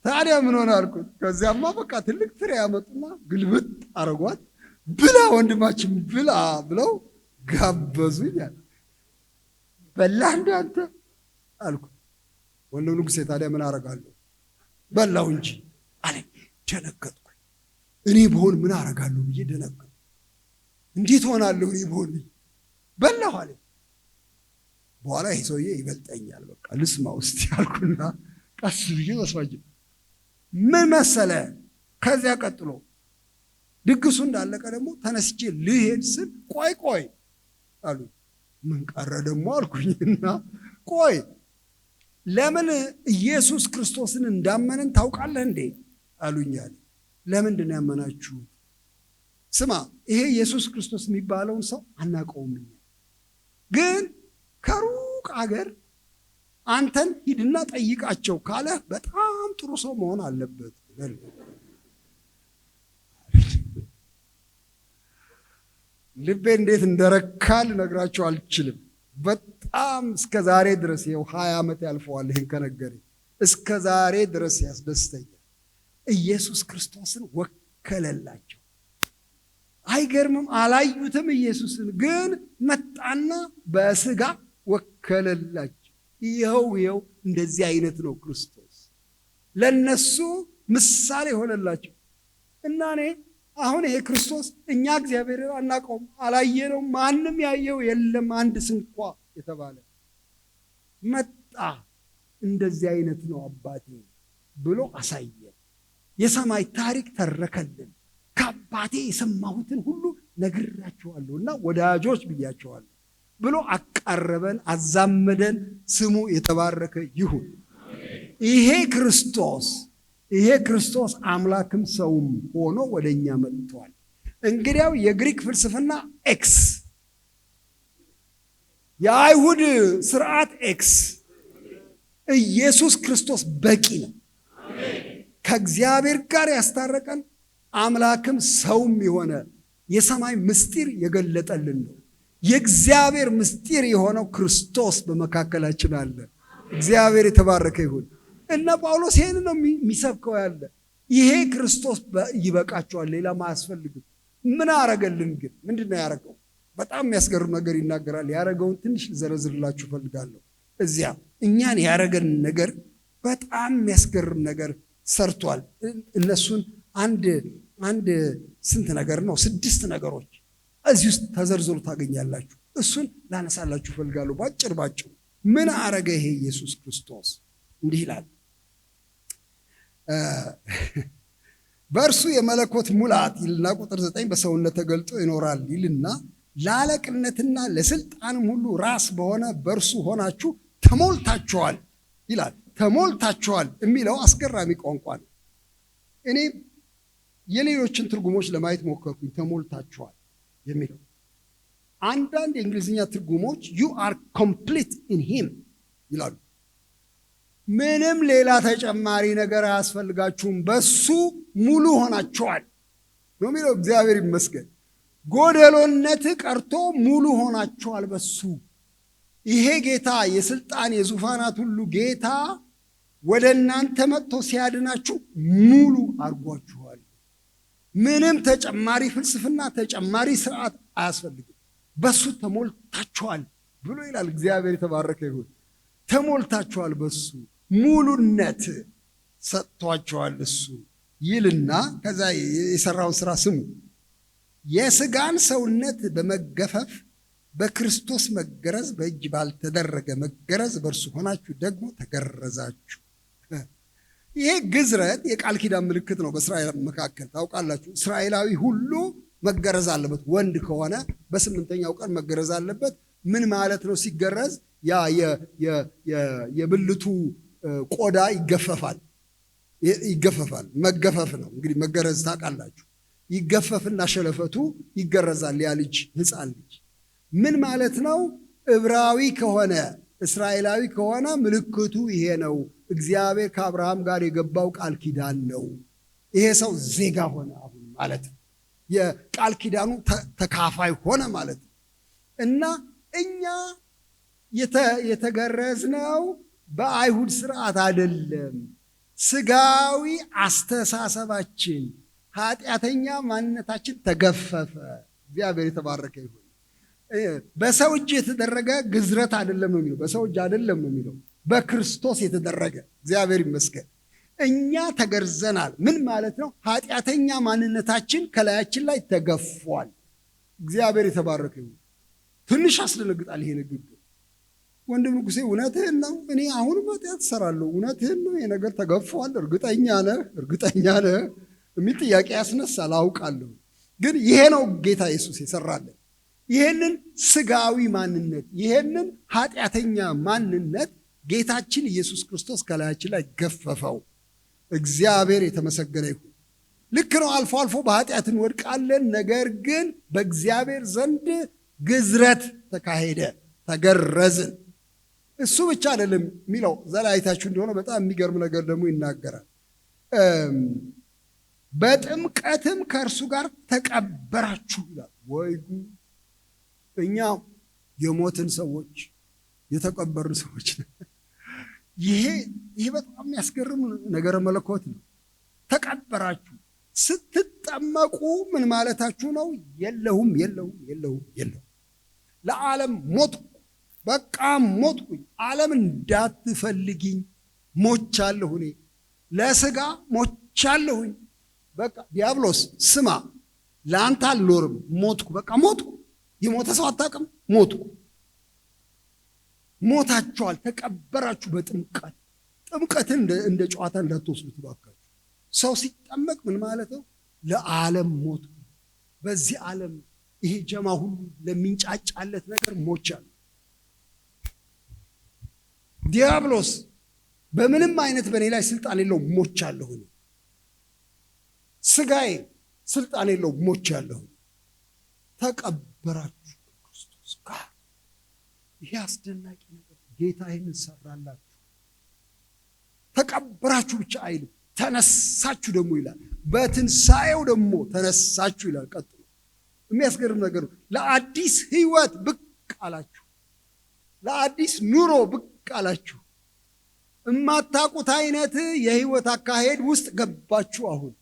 ታዲያ ምን ሆነ አልኩት። ከዚያማ በቃ ትልቅ ትሪ ያመጡና ግልብጥ አረጓት። ብላ ወንድማችን ብላ ብለው ጋበዙኝ አለ። በላህ እንደ አንተ አልኩ። ወንድም ንጉሴ ታዲያ ምን አረጋለሁ? በላው እንጂ አለኝ። ደነገጥኩ። እኔ ብሆን ምን አረጋለሁ ብዬ ደነገጥኩ። እንዴት ሆናለሁ እኔ ብሆን? በላሁ አለኝ። በኋላ ይሄ ሰውዬ ይበልጠኛል፣ በቃ ልስማ ውስጥ ያልኩና ቀስ ብዬ መስማት ምን መሰለ፣ ከዚያ ቀጥሎ ድግሱ እንዳለቀ ደግሞ ተነስቼ ልሄድ ስል ቆይ አሉ። ምን ቀረ ደግሞ አልኩኝና ቆይ ለምን ኢየሱስ ክርስቶስን እንዳመንን ታውቃለህ እንዴ አሉኛል። ለምንድን ነው ያመናችሁት? ስማ ይሄ ኢየሱስ ክርስቶስ የሚባለውን ሰው አናውቀውም፣ ግን ከሩቅ አገር አንተን ሂድና ጠይቃቸው ካለ በጣም ጥሩ ሰው መሆን አለበት። ልቤ እንዴት እንደረካል ነግራቸው አልችልም። በጣም እስከ ዛሬ ድረስ ይኸው 20 ዓመት ያልፈዋል ይሄን ከነገረኝ፣ እስከ ዛሬ ድረስ ያስደስተኛል። ኢየሱስ ክርስቶስን ወከለላቸው። አይገርምም? አላዩትም ኢየሱስን፣ ግን መጣና በስጋ ወከለላቸው። ይኸው እንደዚህ አይነት ነው ክርስቶስ። ለነሱ ምሳሌ ሆነላቸው። እና እኔ አሁን ይሄ ክርስቶስ እኛ እግዚአብሔርን አናውቀውም፣ አላየነውም፣ ማንም ያየው የለም አንድ ስንኳ የተባለ መጣ። እንደዚህ አይነት ነው አባቴ ብሎ አሳየን። የሰማይ ታሪክ ተረከልን። ከአባቴ የሰማሁትን ሁሉ ነግራችኋለሁ እና ወዳጆች ብያችኋለሁ ብሎ አቃረበን፣ አዛመደን። ስሙ የተባረከ ይሁን። ይሄ ክርስቶስ አምላክም ሰውም ሆኖ ወደኛ መጥቷል። እንግዲያው የግሪክ ፍልስፍና ኤክስ፣ የአይሁድ ስርዓት ኤክስ፣ ኢየሱስ ክርስቶስ በቂ ነው። ከእግዚአብሔር ጋር ያስታረቀን አምላክም ሰውም የሆነ የሰማይ ምስጢር የገለጠልን ነው። የእግዚአብሔር ምስጢር የሆነው ክርስቶስ በመካከላችን አለ። እግዚአብሔር የተባረከ ይሁን። እና ጳውሎስ ይሄን ነው የሚሰብከው ያለ። ይሄ ክርስቶስ ይበቃቸዋል፣ ሌላ አያስፈልግም። ምን አረገልን ግን? ምንድን ነው ያረገው? በጣም የሚያስገርም ነገር ይናገራል። ያረገውን ትንሽ ልዘረዝርላችሁ ፈልጋለሁ። እዚያ እኛን ያረገን ነገር በጣም የሚያስገርም ነገር ሰርቷል። እነሱን አንድ ስንት ነገር ነው? 6 ነገሮች እዚህ ውስጥ ተዘርዝሮ ታገኛላችሁ። እሱን ላነሳላችሁ ፈልጋለሁ ባጭር። ምን አረገ ይሄ ኢየሱስ ክርስቶስ? እንዲህ ይላል፣ በእርሱ የመለኮት ሙላት ይልና ቁጥር 9 በሰውነት ተገልጦ ይኖራል ይልና ለአለቅነትና ለስልጣንም ሁሉ ራስ በሆነ በእርሱ ሆናችሁ ተሞልታችኋል ይላል። ተሞልታችኋል የሚለው አስገራሚ ቋንቋ ነው። እኔ የሌሎችን ትርጉሞች ለማየት ሞከርኩኝ። ተሞልታችኋል የሚለው አንዳንድ የእንግሊዝኛ ትርጉሞች you are complete in him ይላሉ። ምንም ሌላ ተጨማሪ ነገር አያስፈልጋችሁም፣ በሱ ሙሉ ሆናችኋል ነው የሚለው። እግዚአብሔር ይመስገን። ጎደሎነት ቀርቶ ሙሉ ሆናችኋል በሱ። ይሄ ጌታ የስልጣን የዙፋናት ሁሉ ጌታ ወደ እናንተ መጥቶ ሲያድናችሁ ሙሉ አድርጓችኋል። ምንም ተጨማሪ ፍልስፍና፣ ተጨማሪ ስርዓት አያስፈልግም። በሱ ተሞልታችኋል ብሎ ይላል። እግዚአብሔር የተባረከ ይሁን። ተሞልታችኋል፣ በሱ ሙሉነት ሰጥቷችኋል እሱ ይልና ከዛ የሰራውን ስራ ስሙ። የስጋን ሰውነት በመገፈፍ በክርስቶስ መገረዝ፣ በእጅ ባልተደረገ መገረዝ በእርሱ ሆናችሁ ደግሞ ተገረዛችሁ። ይሄ ግዝረት የቃል ኪዳን ምልክት ነው በእስራኤል መካከል። ታውቃላችሁ፣ እስራኤላዊ ሁሉ መገረዝ አለበት። ወንድ ከሆነ በ8ኛው ቀን መገረዝ አለበት። ምን ማለት ነው ሲገረዝ? ያ የብልቱ ቆዳ ይገፈፋል። መገፈፍ ነው እንግዲህ መገረዝ ታውቃላችሁ። ይገፈፍና ሸለፈቱ ይገረዛል። ያ ልጅ ሕፃን ልጅ ምን ማለት ነው? ዕብራዊ ከሆነ እስራኤላዊ ከሆነ ምልክቱ ይሄ ነው። እግዚአብሔር ከአብርሃም ጋር የገባው ቃል ኪዳን ነው። ይሄ ሰው ዜጋ ሆነ አሁን ማለት ነው። የቃል ኪዳኑ ተካፋይ ሆነ ማለት ነው። እና እኛ የተገረዝነው በአይሁድ ስርዓት አይደለም። ስጋዊ አስተሳሰባችን፣ ኃጢአተኛ ማንነታችን ተገፈፈ። እግዚአብሔር የተባረከ ይሁን። በሰው እጅ የተደረገ ግዝረት አይደለም ነው የሚለው። በሰው እጅ አይደለም ነው የሚለው፣ በክርስቶስ የተደረገ። እግዚአብሔር ይመስገን። እኛ ተገርዘናል። ምን ማለት ነው? ኃጢአተኛ ማንነታችን ከላያችን ላይ ተገፏል። እግዚአብሔር የተባረከ ይሁን። ትንሽ አስደነግጣል ይሄ ንግግር። ወንድም ንጉሴ እውነትህን ነው፣ እኔ አሁንም ኃጢአት እሰራለሁ፣ እውነትህን ነው፣ ይሄ ነገር ተገፏል፣ እርግጠኛ ነህ የሚል ጥያቄ ያስነሳል። አውቃለሁ። ግን ይሄ ነው ጌታ ኢየሱስ የሰራለን። ይሄንን ስጋዊ ማንነት፣ ይሄንን ኃጢአተኛ ማንነት ጌታችን ኢየሱስ ክርስቶስ ከላያችን ላይ ገፈፈው። እግዚአብሔር የተመሰገነ ይሁን። ልክ ነው፣ አልፎ አልፎ በኃጢአት እንወድቃለን። ነገር ግን በእግዚአብሔር ዘንድ ግዝረት ተካሄደ፣ ተገረዝን። እሱ ብቻ አይደለም የሚለው፣ ዘላይታችሁ እንደሆነ በጣም የሚገርም ነገር ደግሞ ይናገራል። በጥምቀትም ከእርሱ ጋር ተቀበራችሁ ይላል። ወይ እኛ የሞትን ሰዎች የተቀበርን ሰዎች ነን። ይሄ በጣም የሚያስገርም ነገረ መለኮት ነው። ተቀበራችሁ ስትጠመቁ ምን ማለታችሁ ነው? የለሁም ለዓለም ሞትኩ፣ በቃ ሞትኩኝ። ዓለም እንዳትፈልጊኝ ሞቻለሁ። እኔ ለስጋ ሞቻለሁኝ። በቃ ዲያብሎስ ስማ፣ ለአንተ አልኖርም፣ ሞትኩ፣ በቃ ሞትኩ። የሞተ ሰው አታውቅም? ሞትኩ። ሞታችኋል፣ ተቀበራችሁ በጥምቀት። ጥምቀትን እንደ ጨዋታ እንዳትወስዱት ባካችሁ። ሰው ሲጠመቅ ምን ማለት ነው? ለዓለም ሞትኩ። በዚህ ዓለም ይሄ ጀማ ሁሉ ለሚንጫጫለት ነገር ሞቻለሁ። ዲያብሎስ በምንም አይነት በእኔ ላይ ስልጣን የለውም፣ ሞቻለሁ። ስጋዬ ስልጣን የለውም፣ ሞቻለሁ። ተቀበራችሁ ከክርስቶስ ጋር። ይሄ አስደናቂ ነገር። ጌታ ይህንን ሰራላችሁ። ተቀበራችሁ ብቻ አይልም፣ ተነሳችሁ ደግሞ ይላል። በትንሣኤው ደግሞ ተነሳችሁ ይላል። ቀጥሎ የሚያስገርም ነገር ነው። ለአዲስ ህይወት ብቅ አላችሁ፣ ለአዲስ ኑሮ ብቅ አላችሁ። እማታውቁት አይነት የህይወት አካሄድ ውስጥ ገባችሁ። አሁን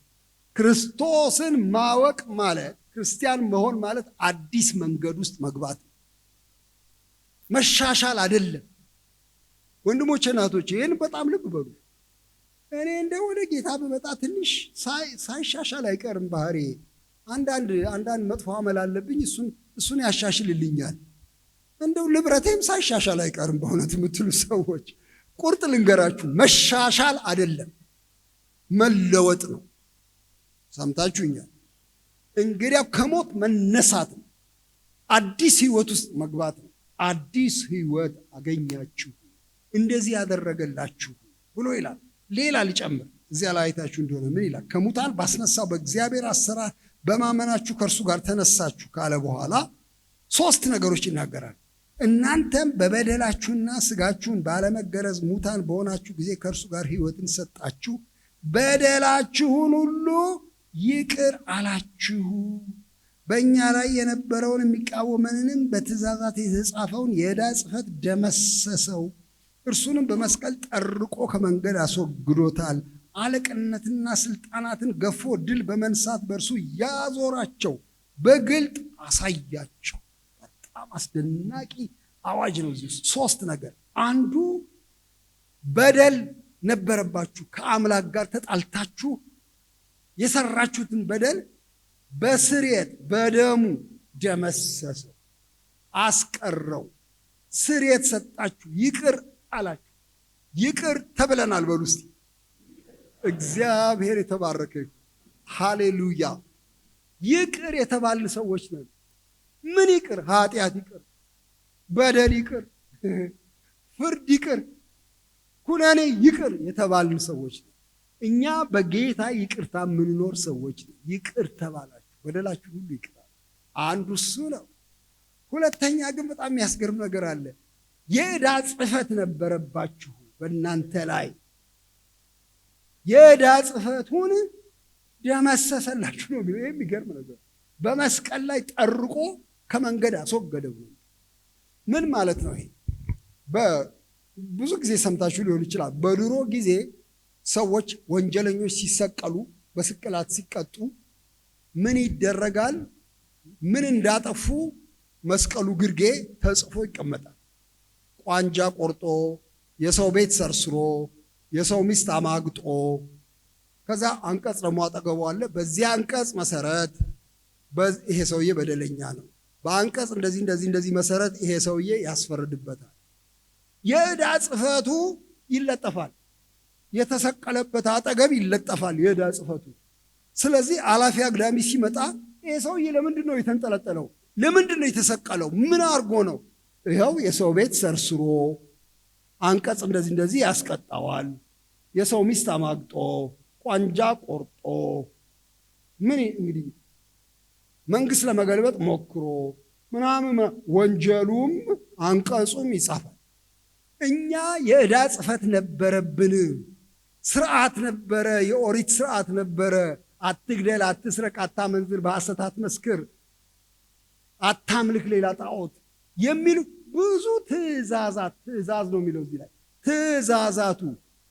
ክርስቶስን ማወቅ ማለት፣ ክርስቲያን መሆን ማለት አዲስ መንገድ ውስጥ መግባት ነው። መሻሻል አይደለም። ወንድሞቼ እናቶቼ፣ ይህን በጣም ልብ በሉ። እኔ እንደ ወደ ጌታ ብመጣ ትንሽ ሳይሻሻል አይቀርም ባህሪ። አንዳንድ መጥፎ አመል አለብኝ፣ እሱን ያሻሽልልኛል። እንደው ልብረቴም ሳይሻሻል አይቀርም። በእውነት የምትሉ ሰዎች ቁርጥ ልንገራችሁ፣ መሻሻል አይደለም መለወጥ ነው። ሰምታችሁኛል? እንግዲያው ከሞት መነሳት ነው፣ አዲስ ህይወት ውስጥ መግባት ነው። አዲስ ህይወት አገኛችሁ፣ እንደዚህ ያደረገላችሁ ብሎ ይላል። ሌላ ሊጨምር እዚያ ላይ አይታችሁ እንደሆነ ምን ይላል? ከሙታን ባስነሳው በእግዚአብሔር አሰራር በማመናችሁ ከእርሱ ጋር ተነሳችሁ ካለ በኋላ 3 ነገሮች ይናገራል። እናንተም በበደላችሁና ስጋችሁን ባለመገረዝ ሙታን በሆናችሁ ጊዜ ከእርሱ ጋር ህይወትን ሰጣችሁ፣ በደላችሁን ሁሉ ይቅር አላችሁ፣ በእኛ ላይ የነበረውን የሚቃወመንንም በትእዛዛት የተጻፈውን የዕዳ ጽሕፈት ደመሰሰው፣ እርሱንም በመስቀል ጠርቆ ከመንገድ አስወግዶታል። አለቅነትና ስልጣናትን ገፎ ድል በመንሳት በእርሱ ያዞራቸው፣ በግልጥ አሳያቸው። በጣም አስደናቂ አዋጅ ነው። እዚህ 3 ነገር። አንዱ በደል ነበረባችሁ፣ ከአምላክ ጋር ተጣልታችሁ የሰራችሁትን በደል በስርየት በደሙ ደመሰሰው፣ አስቀረው፣ ስርየት ሰጣችሁ፣ ይቅር አላችሁ። ይቅር ተብለናል። በሉ እስቲ እግዚአብሔር የተባረከ ይሁን። ሃሌሉያ። ይቅር የተባልን ሰዎች ነን። ምን ይቅር? ኃጢአት ይቅር፣ በደል ይቅር፣ ፍርድ ይቅር፣ ኩነኔ ይቅር የተባልን ሰዎች ነን። እኛ በጌታ ይቅርታ የምንኖር ሰዎች ነን። ይቅር ተባላችሁ፣ በደላችሁ ሁሉ ይቅር። አንዱ እሱ ነው። ሁለተኛ ግን በጣም የሚያስገርም ነገር አለ። የዕዳ ጽሕፈት ነበረባችሁ በእናንተ ላይ፣ የዕዳ ጽሕፈቱን ደመሰሰላችሁ ነው የሚለው። የሚገርም ነገር። በመስቀል ላይ ጠርቆ ከመንገድ አስወገደው። ምን ማለት ነው ይሄ? ብዙ ጊዜ ሰምታችሁ ሊሆን ይችላል። በድሮ ጊዜ ሰዎች ወንጀለኞች ሲሰቀሉ፣ በስቅላት ሲቀጡ ምን ይደረጋል? ምን እንዳጠፉ መስቀሉ ግርጌ ተጽፎ ይቀመጣል። ቋንጃ ቆርጦ፣ የሰው ቤት ሰርስሮ፣ የሰው ሚስት አማግጦ፣ ከዛ አንቀጽ ደግሞ አጠገቡ አለ። በዚህ አንቀጽ መሰረት ይሄ ሰውዬ በደለኛ ነው፣ በአንቀጽ እንደዚህ መሰረት ይሄ ሰውዬ ያስፈርድበታል። የዕዳ ጽሕፈቱ ይለጠፋል። የተሰቀለበት አጠገብ ይለጠፋል የዕዳ ጽሕፈቱ። ስለዚህ አላፊ አግዳሚ ሲመጣ ይሄ ሰውዬ ለምንድን ነው የተንጠለጠለው? ለምንድን ነው የተሰቀለው? ምን አድርጎ ነው? ይኸው የሰው ቤት ሰርስሮ፣ አንቀጽ እንደዚህ ያስቀጣዋል፣ የሰው ሚስት አማግጦ፣ ቋንጃ ቆርጦ፣ ምን እንግዲህ መንግስት ለመገልበጥ ሞክሮ ምናምን ወንጀሉም አንቀጹም ይጻፋል። እኛ የዕዳ ጽሕፈት ነበረብን። ስርዓት ነበረ፣ የኦሪት ስርዓት ነበረ። አትግደል፣ አትስረቅ፣ አታመንዝር፣ በሐሰት አትመስክር፣ አታምልክ ሌላ ጣዖት የሚሉ ብዙ ትእዛዛት፣ ትእዛዝ ነው የሚለው እዚህ ላይ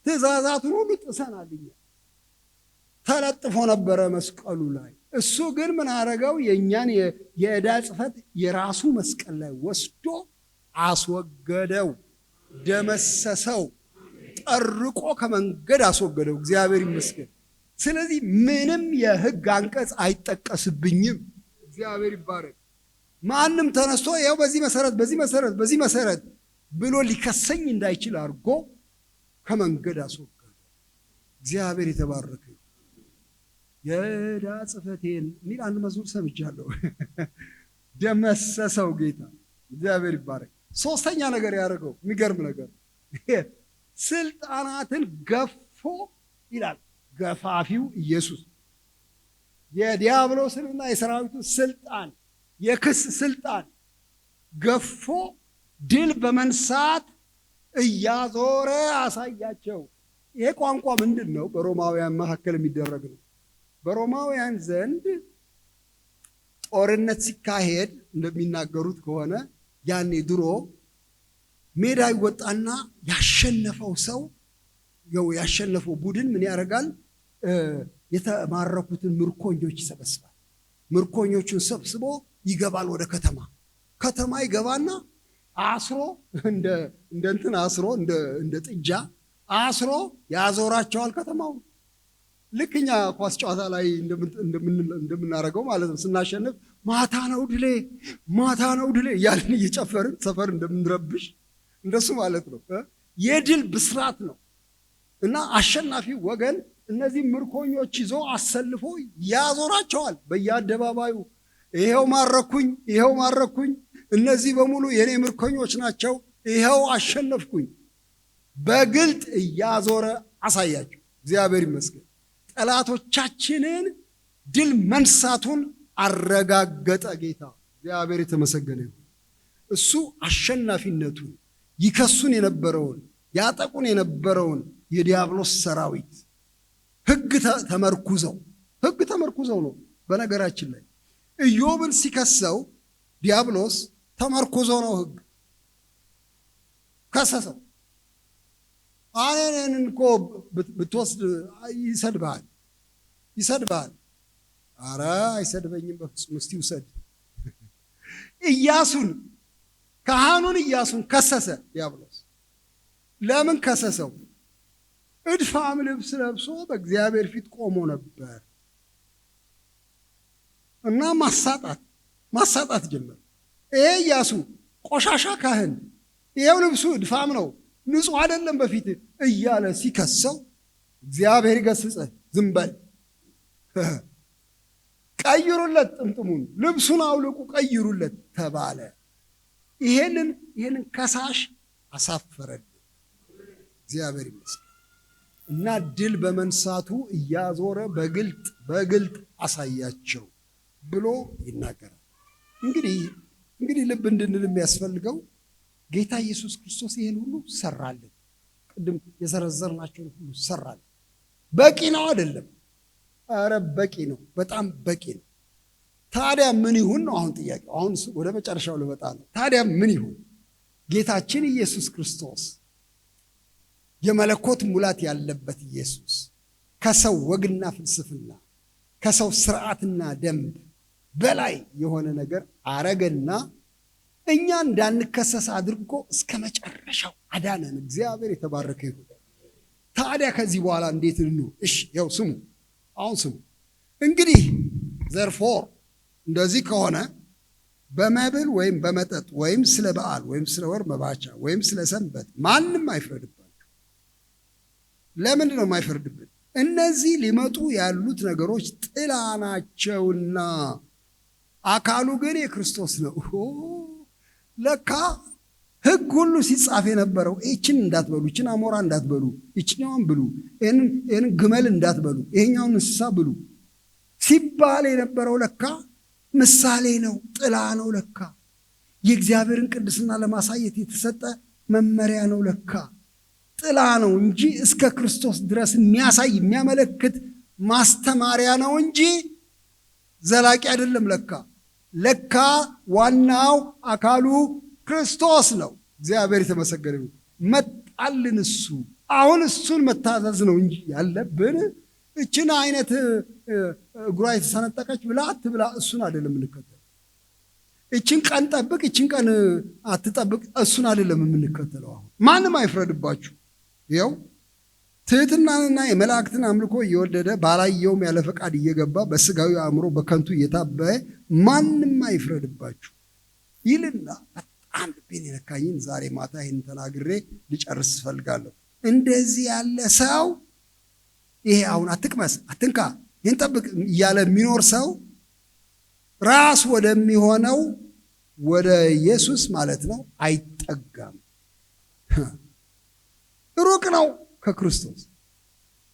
ትእዛዛቱን ሁሉ ጥሰናል። እኛ ተለጥፎ ነበረ መስቀሉ ላይ። እሱ ግን ምን አረገው? የእኛን የዕዳ ጽሕፈት የራሱ መስቀል ላይ ወስዶ አስወገደው፣ ደመሰሰው፣ ጠርቆ ከመንገድ አስወገደው። እግዚአብሔር ይመስገን። ስለዚህ ምንም የሕግ አንቀጽ አይጠቀስብኝም። እግዚአብሔር ይባረክ። ማንም ተነስቶ ያው በዚህ መሰረት ብሎ ሊከሰኝ እንዳይችል አድርጎ ከመንገድ አስወገደ። እግዚአብሔር የተባረከ። የዕዳ ጽሕፈቴን የሚል አንድ መዝሙር ሰምቻለሁ። ደመሰሰው ጌታ። እግዚአብሔር ይባረክ። ሶስተኛ ነገር ያደረገው የሚገርም ነገር ስልጣናትን ገፎ ይላል። ገፋፊው ኢየሱስ የዲያብሎስንና የሰራዊቱን ስልጣን፣ የክስ ስልጣን ገፎ ድል በመንሳት እያዞረ አሳያቸው። ይሄ ቋንቋ ምንድን ነው? በሮማውያን መካከል የሚደረግ ነው። በሮማውያን ዘንድ ጦርነት ሲካሄድ እንደሚናገሩት ከሆነ ያኔ ድሮ ሜዳ ይወጣና ያሸነፈው ሰው ያሸነፈው ቡድን ምን ያደርጋል? የተማረኩትን ምርኮኞች ይሰበስባል። ምርኮኞቹን ሰብስቦ ይገባል ወደ ከተማ ይገባና አስሮ እንደ ጥጃ አስሮ ያዞራቸዋል ከተማውን። ልክ እኛ ኳስ ጨዋታ ላይ እንደምናደርገው ማለት ነው። ስናሸንፍ ማታ ነው ድሌ እያልን እየጨፈርን ሰፈር እንደምንረብሽ እንደሱ ማለት ነው። የድል ብስራት ነው። እና አሸናፊው ወገን እነዚህ ምርኮኞች ይዞ አሰልፎ ያዞራቸዋል በየአደባባዩ። ይሄው ማረኩኝ፣ እነዚህ በሙሉ የኔ ምርኮኞች ናቸው፣ ይሄው አሸነፍኩኝ። በግልጥ እያዞረ አሳያቸው። እግዚአብሔር ይመስገን። ጠላቶቻችንን ድል መንሳቱን አረጋገጠ ጌታ። እግዚአብሔር የተመሰገነ ይሁን። እሱ አሸናፊነቱን ይከሱን የነበረውን ያጠቁን የነበረውን የዲያብሎስ ሰራዊት ሕግ ተመርኩዘው ነው። በነገራችን ላይ ኢዮብን ሲከሰው ዲያብሎስ ተመርኩዞ ነው ሕግ ከሰሰው። እኔን እኮ ብትወስድ ይሰድብሃል። አረ አይሰድበኝም በፍጹም፣ እስቲ ውሰድ። ካህኑን ኢያሱን ከሰሰ ዲያብሎስ። ለምን ከሰሰው? እድፋም ልብስ ለብሶ በእግዚአብሔር ፊት ቆሞ ነበር እና ማሳጣት ጀመረ። ይሄ ኢያሱ ቆሻሻ ካህን፣ ይሄው ልብሱ እድፋም ነው፣ ንጹሕ አይደለም በፊት እያለ ሲከሰው እግዚአብሔር ይገስጽህ፣ ዝም በል፣ ቀይሩለት፣ ጥምጥሙን ልብሱን አውልቁ ቀይሩለት ተባለ። ይሄንን ከሳሽ አሳፈረልን። እግዚአብሔር ይመስገን። እና ድል በመንሳቱ እያዞረ በግልጥ አሳያቸው ብሎ ይናገራል። እንግዲህ ልብ እንድንል የሚያስፈልገው ጌታ ኢየሱስ ክርስቶስ ይሄን ሁሉ ሰራልን። ቅድም የዘረዘርናቸውን ሁሉ ሰራልን። በቂ ነው አይደለም? ኧረ በቂ ነው፣ በጣም በቂ ነው። ታዲያ ምን ይሁን ነው አሁን ጥያቄው። አሁን ወደ መጨረሻው ልመጣ ነው። ታዲያ ምን ይሁን? ጌታችን ኢየሱስ ክርስቶስ የመለኮት ሙላት ያለበት ኢየሱስ ከሰው ወግና ፍልስፍና ከሰው ስርዓትና ደንብ በላይ የሆነ ነገር አረገና እኛ እንዳንከሰስ አድርጎ እስከ መጨረሻው አዳነን። እግዚአብሔር የተባረከ ይሁን። ታዲያ ከዚህ በኋላ እንዴት እንኑር? እሺ ያው ስሙ፣ አሁን ስሙ። እንግዲህ ዘርፎር እንደዚህ ከሆነ በመብል ወይም በመጠጥ ወይም ስለ በዓል ወይም ስለ ወር መባቻ ወይም ስለ ሰንበት ማንም አይፍረድባችሁ። ለምንድን ነው የማይፈርድብን? እነዚህ ሊመጡ ያሉት ነገሮች ጥላ ናቸውና አካሉ ግን የክርስቶስ ነው። ለካ ሕግ ሁሉ ሲጻፍ የነበረው ይችን እንዳትበሉ፣ ይችን አሞራ እንዳትበሉ፣ ይችኛውን ብሉ፣ ይህን ግመል እንዳትበሉ፣ ይሄኛውን እንስሳ ብሉ ሲባል የነበረው ለካ ምሳሌ ነው፣ ጥላ ነው። ለካ የእግዚአብሔርን ቅድስና ለማሳየት የተሰጠ መመሪያ ነው። ለካ ጥላ ነው እንጂ እስከ ክርስቶስ ድረስ የሚያሳይ የሚያመለክት ማስተማሪያ ነው እንጂ ዘላቂ አይደለም። ለካ ዋናው አካሉ ክርስቶስ ነው። እግዚአብሔር የተመሰገነ ይሁን። መጣልን እሱ። አሁን እሱን መታዘዝ ነው እንጂ ያለብን እችን አይነት እግሯ የተሰነጠቀች ብላ አትብላ፣ እሱን አይደለም የምንከተለው። እችን ቀን ጠብቅ፣ እችን ቀን አትጠብቅ፣ እሱን አይደለም የምንከተለው። አሁን ማንም አይፍረድባችሁ። ይኸው ትሕትናንና የመላእክትን አምልኮ እየወደደ ባላየውም ያለ ፈቃድ እየገባ በስጋዊ አእምሮ በከንቱ እየታበየ ማንም አይፍረድባችሁ ይልና በጣም ልቤን የነካኝን ዛሬ ማታ ይህን ተናግሬ ልጨርስ እፈልጋለሁ። እንደዚህ ያለ ሰው ይሄ አሁን አትቅመስ፣ አትንካ፣ ይህን ጠብቅ እያለ የሚኖር ሰው ራስ ወደሚሆነው ወደ ኢየሱስ ማለት ነው አይጠጋም። ሩቅ ነው ከክርስቶስ።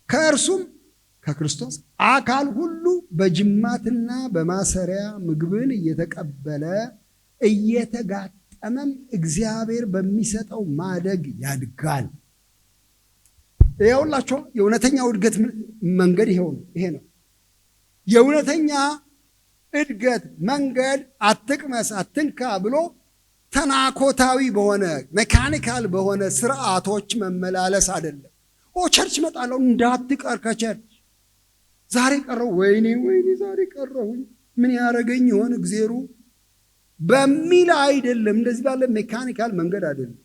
ከእርሱም ከክርስቶስ አካል ሁሉ በጅማትና በማሰሪያ ምግብን እየተቀበለ እየተጋጠመም እግዚአብሔር በሚሰጠው ማደግ ያድጋል። ይኸውላችሁ የእውነተኛው እድገት መንገድ ይሄ ነው። የእውነተኛ እድገት መንገድ አትቅመስ፣ አትንካ ብሎ ተናኮታዊ በሆነ ሜካኒካል በሆነ ስርዓቶች መመላለስ አይደለም። ቸርች እመጣለሁ እንዳትቀር ከቸርች ዛሬ ቀረሁ፣ ወይኔ ዛሬ ቀረሁኝ፣ ምን ያደረገኝ ይሆን እግዜሩ በሚል አይደለም። እንደዚህ ባለ ሜካኒካል መንገድ አይደለም።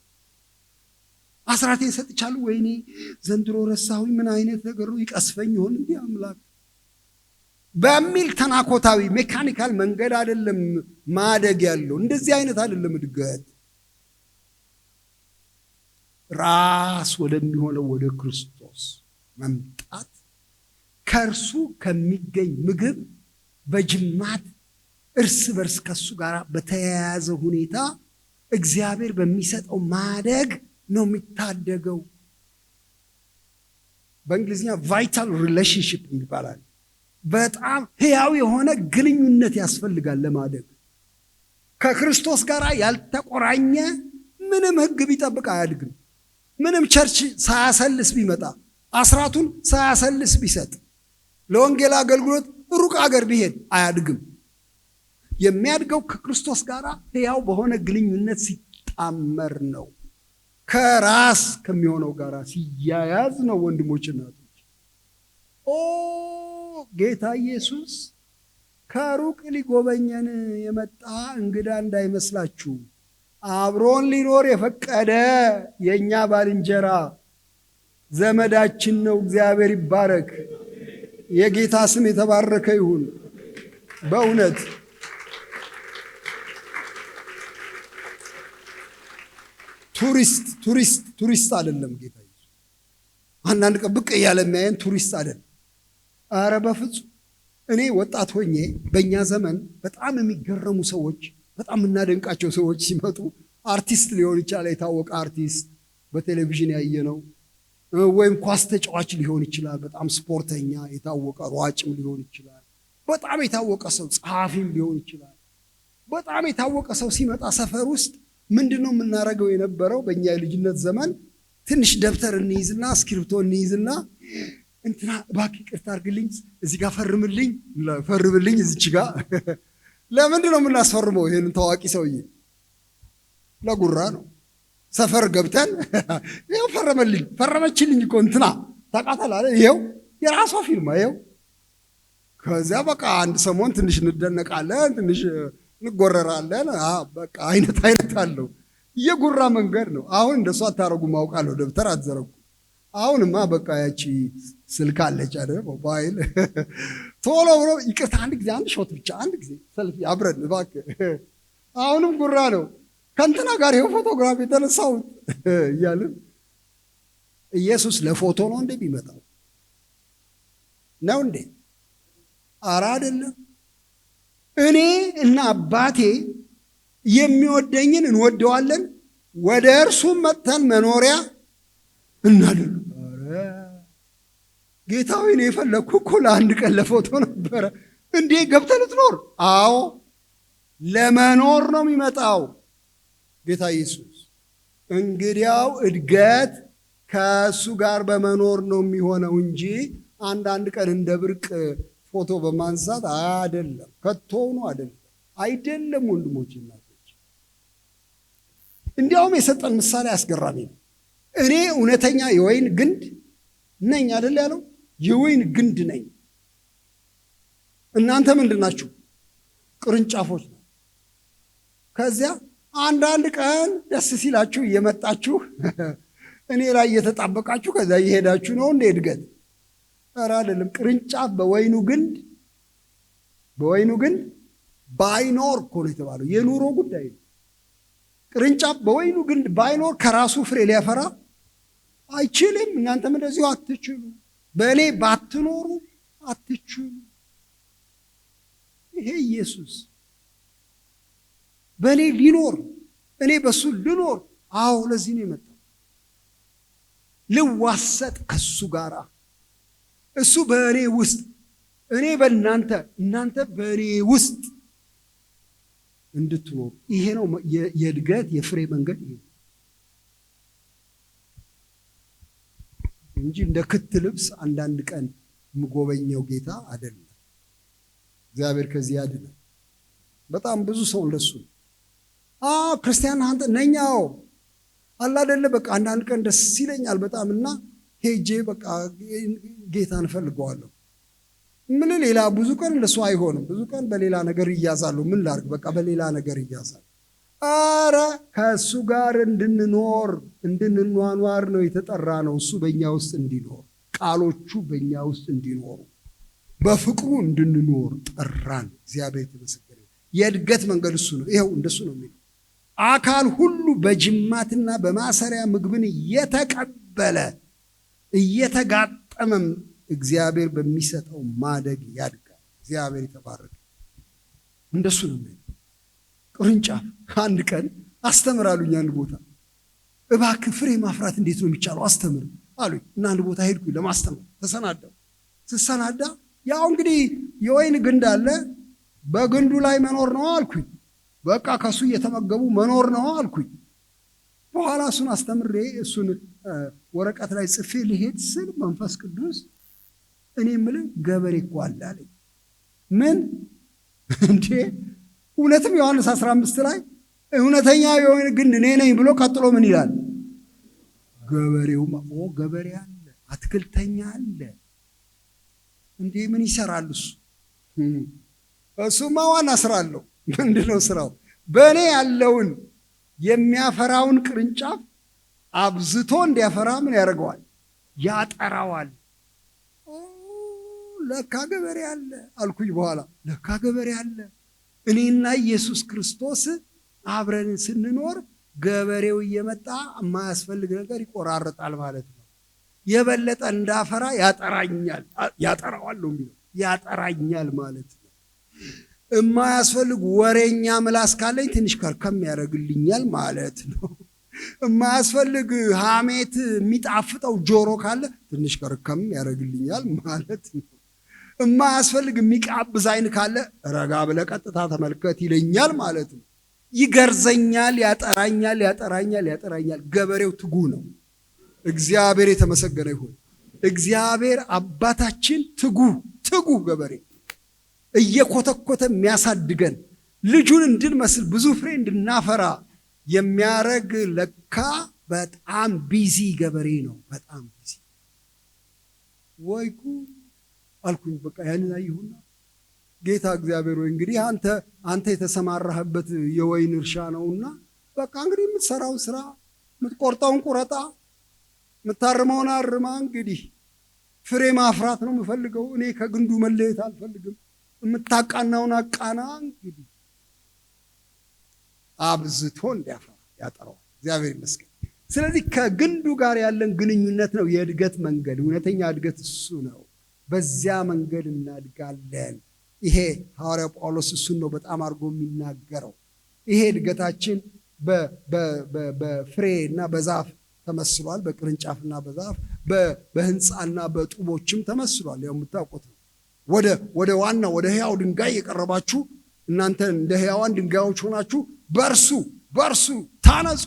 አስራቴን ሰጥቻለሁ፣ ወይኔ ዘንድሮ ረሳሁኝ፣ ምን አይነት ነገር ይቀስፈኝ ይሆን እንዲህ አምላክ በሚል ተናኮታዊ ሜካኒካል መንገድ አይደለም ማደግ ያለው። እንደዚህ አይነት አይደለም እድገት። ራስ ወደሚሆነው ወደ ክርስቶስ መምጣት፣ ከእርሱ ከሚገኝ ምግብ በጅማት እርስ በርስ ከሱ ጋር በተያያዘ ሁኔታ እግዚአብሔር በሚሰጠው ማደግ ነው የሚታደገው። በእንግሊዝኛ ቫይታል ሪሌሽንሽፕ ይባላል። በጣም ህያው የሆነ ግንኙነት ያስፈልጋል ለማደግ። ከክርስቶስ ጋር ያልተቆራኘ ምንም ህግ ቢጠብቅ አያድግም። ምንም ቸርች ሳያሰልስ ቢመጣ፣ አስራቱን ሳያሰልስ ቢሰጥ፣ ለወንጌል አገልግሎት ሩቅ አገር ቢሄድ አያድግም። የሚያድገው ከክርስቶስ ጋር ህያው በሆነ ግንኙነት ሲጣመር ነው። ከራስ ከሚሆነው ጋር ሲያያዝ ነው። ወንድሞች እናቶች፣ ጌታ ኢየሱስ ከሩቅ ሊጎበኘን የመጣ እንግዳ እንዳይመስላችሁ። አብሮን ሊኖር የፈቀደ የእኛ ባልንጀራ ዘመዳችን ነው። እግዚአብሔር ይባረክ። የጌታ ስም የተባረከ ይሁን። በእውነት ቱሪስት አይደለም ጌታ ኢየሱስ። አንዳንድ ቀን ብቅ እያለ የሚያየን ቱሪስት አይደለም። አረ በፍጹም። እኔ ወጣት ሆኜ በእኛ ዘመን በጣም የሚገረሙ ሰዎች፣ በጣም የምናደንቃቸው ሰዎች ሲመጡ አርቲስት ሊሆን ይችላል፣ የታወቀ አርቲስት በቴሌቪዥን ያየነው፣ ወይም ኳስ ተጫዋች ሊሆን ይችላል፣ በጣም ስፖርተኛ የታወቀ ሯጭም ሊሆን ይችላል፣ በጣም የታወቀ ሰው ጸሐፊም ሊሆን ይችላል። በጣም የታወቀ ሰው ሲመጣ ሰፈር ውስጥ ምንድን ነው የምናደርገው የነበረው? በእኛ የልጅነት ዘመን ትንሽ ደብተር እንይዝና እስክሪብቶ እንይዝና እንትና እባክህ ይቅርታ አድርግልኝ፣ እዚህ ጋር ፈርምልኝ እዚች ጋር። ለምንድን ነው የምናስፈርመው? ይሄንን ታዋቂ ሰውዬ ለጉራ ነው። ሰፈር ገብተን ይኸው ፈረመችልኝ እኮ እንትና ታውቃታለህ አለ። ይኸው የራሷ ፊርማ ይኸው። ከዚያ በቃ አንድ ሰሞን ትንሽ እንደነቃለን፣ ትንሽ እንጎረራለን። በቃ አይነት አለው። የጉራ መንገድ ነው። አሁን እንደሱ አታረጉ ማውቃለሁ። ደብተር አትዘረጉ። አሁንማ በቃ ያቺ ስልክ አለች አይደል? ሞባይል ቶሎ ብሎ ይቅርታ፣ አንድ ጊዜ አንድ ሾት ብቻ አንድ ጊዜ ሰልፊ አብረን እባክህ። አሁንም ጉራ ነው። ከእንትና ጋር ይኸው ፎቶግራፍ የተነሳሁት እያልን ኢየሱስ ለፎቶ ነው እንዴ ቢመጣው ነው እንዴ? ኧረ አይደለም። እኔ እና አባቴ የሚወደኝን እንወደዋለን፣ ወደ እርሱም መጥተን መኖሪያ እናድርግ። ጌታዊ ነው የፈለግኩ እኮ ለአንድ ቀን ለፎቶ ነበረ። እንዴ ገብተህ ልትኖር? አዎ ለመኖር ነው የሚመጣው ጌታ ኢየሱስ። እንግዲያው እድገት ከእሱ ጋር በመኖር ነው የሚሆነው እንጂ አንዳንድ ቀን እንደ ብርቅ ፎቶ በማንሳት አይደለም። ከቶውኑ አይደለም ወንድሞች እናቶች። እንዲያውም የሰጠን ምሳሌ አስገራሚ ነው። እኔ እውነተኛ የወይን ግንድ ነኝ አይደል ያለው? የወይን ግንድ ነኝ። እናንተ ምንድን ናችሁ? ቅርንጫፎች ነው። ከዚያ አንዳንድ ቀን ደስ ሲላችሁ እየመጣችሁ እኔ ላይ እየተጣበቃችሁ ከዛ እየሄዳችሁ ነው እንደ እድገት? ኧረ አይደለም። ቅርንጫፍ በወይኑ ግንድ ባይኖር እኮ ነው የተባለው። የኑሮ ጉዳይ ነው። ቅርንጫፍ በወይኑ ግንድ ባይኖር ከራሱ ፍሬ ሊያፈራ አይችልም። እናንተም እንደዚሁ አትችሉ። በእኔ ባትኖሩ አትችሉ። ይሄ ኢየሱስ በእኔ ሊኖር እኔ በሱ ልኖር። አዎ ለዚህ ነው የመጣው። ልዋሰጥ ከሱ ጋር፣ እሱ በእኔ ውስጥ፣ እኔ በእናንተ፣ እናንተ በእኔ ውስጥ እንድትኖሩ። ይሄ ነው የእድገት የፍሬ መንገድ ይሄ እንጂ እንደ ክት ልብስ አንዳንድ ቀን የምጎበኘው ጌታ አይደለም። እግዚአብሔር ከዚህ ያድነን። በጣም ብዙ ሰው እንደሱ ክርስቲያን አንተ ነኛው አላ አይደለ? በቃ አንዳንድ ቀን ደስ ይለኛል በጣም እና ሄጄ በቃ ጌታን እፈልገዋለሁ። ምን ሌላ ብዙ ቀን እንደሱ አይሆንም። ብዙ ቀን በሌላ ነገር ይያዛሉ። ምን ላርግ? በቃ በሌላ ነገር ይያዛል። አረ ከእሱ ጋር እንድንኗኗር ነው የተጠራ ነው። እሱ በእኛ ውስጥ እንዲኖር፣ ቃሎቹ በእኛ ውስጥ እንዲኖሩ፣ በፍቅሩ እንድንኖር ጠራን። እግዚአብሔር የተመሰገነ። የእድገት መንገድ እሱ ነው። ይኸው እንደሱ ነው የሚለው አካል ሁሉ በጅማትና በማሰሪያ ምግብን እየተቀበለ እየተጋጠመም እግዚአብሔር በሚሰጠው ማደግ ያድጋል። እግዚአብሔር የተባረከ። እንደሱ ነው የሚለው ቅርንጫፍ። አንድ ቀን አስተምራሉኝ አንድ ቦታ። እባክህ ፍሬ ማፍራት እንዴት ነው የሚቻለው አስተምር አሉኝ እና አንድ ቦታ ሄድኩኝ ለማስተምር ተሰናዳው። ስሰናዳ ያው እንግዲህ የወይን ግንድ አለ፣ በግንዱ ላይ መኖር ነው አልኩኝ። በቃ ከሱ እየተመገቡ መኖር ነው አልኩኝ። በኋላ እሱን አስተምሬ እሱን ወረቀት ላይ ጽፌ ልሄድ ስል መንፈስ ቅዱስ እኔ የምልህ ገበሬ እኮ አለ አለኝ። ምን እንዴ? እውነትም ዮሐንስ 15 ላይ እውነተኛ የወይን ግንድ እኔ ነኝ ብሎ ቀጥሎ ምን ይላል? ገበሬውማ ገበሬ አለ፣ አትክልተኛ አለ። እንዴ ምን ይሰራል እሱ? እሱማ ዋና ስራ አለው። ምንድነው ስራው? በእኔ ያለውን የሚያፈራውን ቅርንጫፍ አብዝቶ እንዲያፈራ ምን ያደርገዋል? ያጠራዋል። ለካ ገበሬ አለ አልኩኝ። በኋላ ለካ ገበሬ አለ። እኔና ኢየሱስ ክርስቶስ አብረን ስንኖር ገበሬው እየመጣ የማያስፈልግ ነገር ይቆራረጣል ማለት ነው። የበለጠ እንዳፈራ ያጠራኛል። ያጠራዋል ነው የሚለው። ያጠራኛል ማለት ነው። የማያስፈልግ ወሬኛ ምላስ ካለኝ ትንሽ ከርከም ያደርግልኛል ማለት ነው። የማያስፈልግ ሐሜት የሚጣፍጠው ጆሮ ካለ ትንሽ ከርከም ያደርግልኛል ማለት ነው። የማያስፈልግ የሚቃብዝ አይን ካለ ረጋ ብለህ ቀጥታ ተመልከት ይለኛል ማለት ነው። ይገርዘኛል፣ ያጠራኛል፣ ያጠራኛል፣ ያጠራኛል። ገበሬው ትጉ ነው። እግዚአብሔር የተመሰገነ ይሁን። እግዚአብሔር አባታችን ትጉ ገበሬ እየኮተኮተ የሚያሳድገን ልጁን እንድንመስል ብዙ ፍሬ እንድናፈራ የሚያረግ ለካ በጣም ቢዚ ገበሬ ነው። በጣም ቢዚ ወይኩ አልኩኝ። በቃ ያንን አየሁና ጌታ እግዚአብሔር ወይ እንግዲህ አንተ የተሰማራህበት የወይን እርሻ ነውና በቃ እንግዲህ የምትሰራውን ስራ፣ የምትቆርጠውን ቁረጣ፣ የምታርመውን አርማ። እንግዲህ ፍሬ ማፍራት ነው የምፈልገው እኔ፣ ከግንዱ መለየት አልፈልግም። የምታቃናውን አቃና። እንግዲህ አብዝቶ እንዲያፈራ ያጠራዋል። እግዚአብሔር ይመስገን። ስለዚህ ከግንዱ ጋር ያለን ግንኙነት ነው የእድገት መንገድ። እውነተኛ እድገት እሱ ነው። በዚያ መንገድ እናድጋለን። ይሄ ሐዋርያው ጳውሎስ እሱን ነው በጣም አድርጎ የሚናገረው። ይሄ እድገታችን በፍሬና በዛፍ ተመስሏል። በቅርንጫፍና በዛፍ በህንፃና በጡቦችም ተመስሏል። ያው የምታውቁት ነው። ወደ ዋናው ወደ ሕያው ድንጋይ የቀረባችሁ እናንተ እንደ ሕያዋን ድንጋዮች ሆናችሁ በእርሱ ታነጹ፣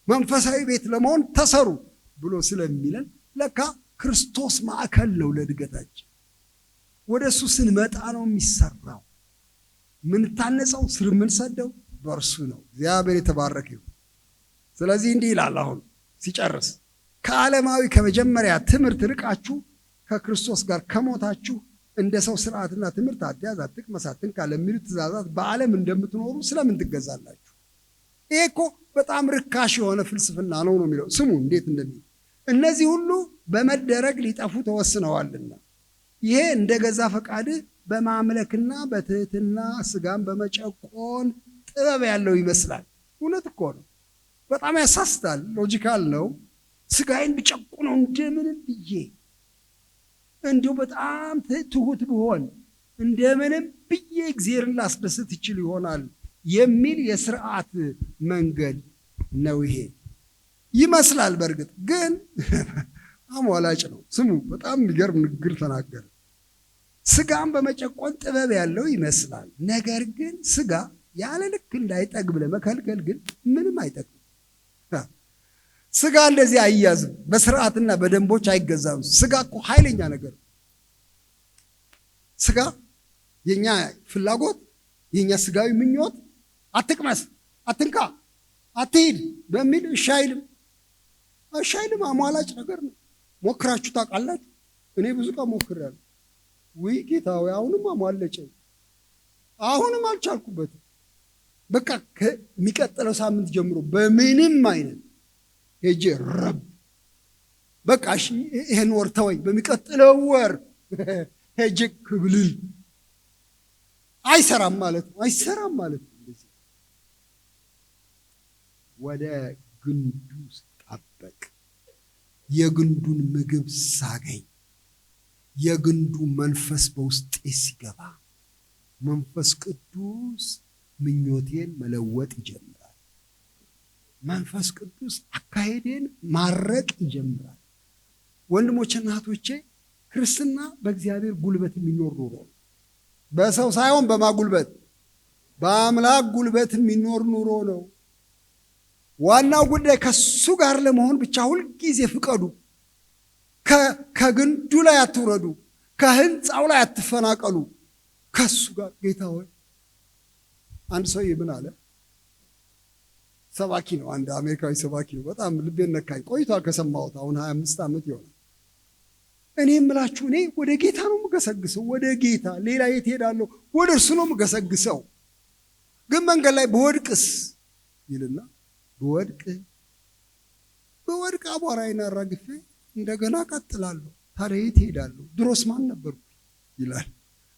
መንፈሳዊ ቤት ለመሆን ተሰሩ ብሎ ስለሚለን ለካ ክርስቶስ ማዕከል ነው ለእድገታችን። ወደ እሱ ስንመጣ ነው የሚሰራው። ምንታነጸው፣ ስር ምንሰደው በእርሱ ነው። እግዚአብሔር የተባረከ ይሁን። ስለዚህ እንዲህ ይላል አሁን ሲጨርስ፣ ከዓለማዊ ከመጀመሪያ ትምህርት ርቃችሁ ከክርስቶስ ጋር ከሞታችሁ እንደ ሰው ስርዓትና ትምህርት አትያዝ፣ አትቅመስ፣ አትንካ ለሚሉት ትእዛዛት በዓለም እንደምትኖሩ ስለምን ትገዛላችሁ? ይሄ እኮ በጣም ርካሽ የሆነ ፍልስፍና ነው የሚለው። ስሙ እንዴት እንደሚል፣ እነዚህ ሁሉ በመደረግ ሊጠፉ ተወስነዋልና ይሄ እንደ ገዛ ፈቃድ በማምለክና በትህትና ስጋን በመጨቆን ጥበብ ያለው ይመስላል። እውነት እኮ ነው። በጣም ያሳስታል። ሎጂካል ነው። ስጋዬን ብጨቁነው እንደምንም ብዬ እንዲሁ በጣም ትሁት ብሆን እንደምንም ብዬ እግዚአብሔርን ላስደስት ይችል ይሆናል የሚል የስርዓት መንገድ ነው ይሄ ይመስላል። በእርግጥ ግን አሟላጭ ነው። ስሙ፣ በጣም የሚገርም ንግግር ተናገረ። ስጋን በመጨቆን ጥበብ ያለው ይመስላል። ነገር ግን ስጋ ያለ ልክ እንዳይጠግብ ለመከልከል ግን ምንም አይጠቅም። ስጋ እንደዚህ አይያዝም፣ በስርዓትና በደንቦች አይገዛም። ስጋ እኮ ኃይለኛ ነገር። ስጋ የኛ ፍላጎት፣ የኛ ስጋዊ ምኞት አትቅመስ፣ አትንካ፣ አትሂድ በሚል እሺ አይልም። አሟላጭ ነገር ነው። ሞክራችሁ ታውቃላችሁ? እኔ ብዙ ቀን ሞክሬያለሁ። ውይ ጌታ ሆይ አሁንም አሟለጨኝ፣ አሁንም አልቻልኩበትም። በቃ ከሚቀጥለው ሳምንት ጀምሮ በምንም አይነት ሄጄ ረብ በቃ ይሄን ወር ተወኝ፣ በሚቀጥለው ወር ሄጄ ክብልል። አይሰራም ማለት ነው። አይሰራም ማለት ነው። እንደዚህ ወደ ግንዱ ስጣበቅ፣ የግንዱን ምግብ ሳገኝ፣ የግንዱ መንፈስ በውስጤ ሲገባ መንፈስ ቅዱስ ምኞቴን መለወጥ ይጀምራል። መንፈስ ቅዱስ አካሄዴን ማረቅ ይጀምራል። ወንድሞችና እህቶቼ፣ ክርስትና በእግዚአብሔር ጉልበት የሚኖር ኑሮ ነው። በሰው ሳይሆን በማጉልበት በአምላክ ጉልበት የሚኖር ኑሮ ነው። ዋናው ጉዳይ ከሱ ጋር ለመሆን ብቻ ሁልጊዜ ፍቀዱ። ከግንዱ ላይ አትውረዱ፣ ከህንፃው ላይ አትፈናቀሉ። ከሱ ጋር ጌታ ሆይ። አንድ ሰው ምን አለ? ሰባኪ ነው፣ አንድ አሜሪካዊ ሰባኪ ነው። በጣም ልቤን ነካኝ። ቆይቷል ከሰማሁት፣ አሁን 25 ዓመት ይሆናል። እኔ የምላችሁ እኔ ወደ ጌታ ነው የምገሰግሰው። ወደ ጌታ ሌላ የት ሄዳለሁ? ወደ እርሱ ነው የምገሰግሰው። ግን መንገድ ላይ በወድቅስ ይልና በወድቅ አቧራዬን አራግፌ እንደገና ቀጥላለሁ። ታዲያ የት ሄዳለሁ? ድሮስ ማን ነበርኩ ይላል።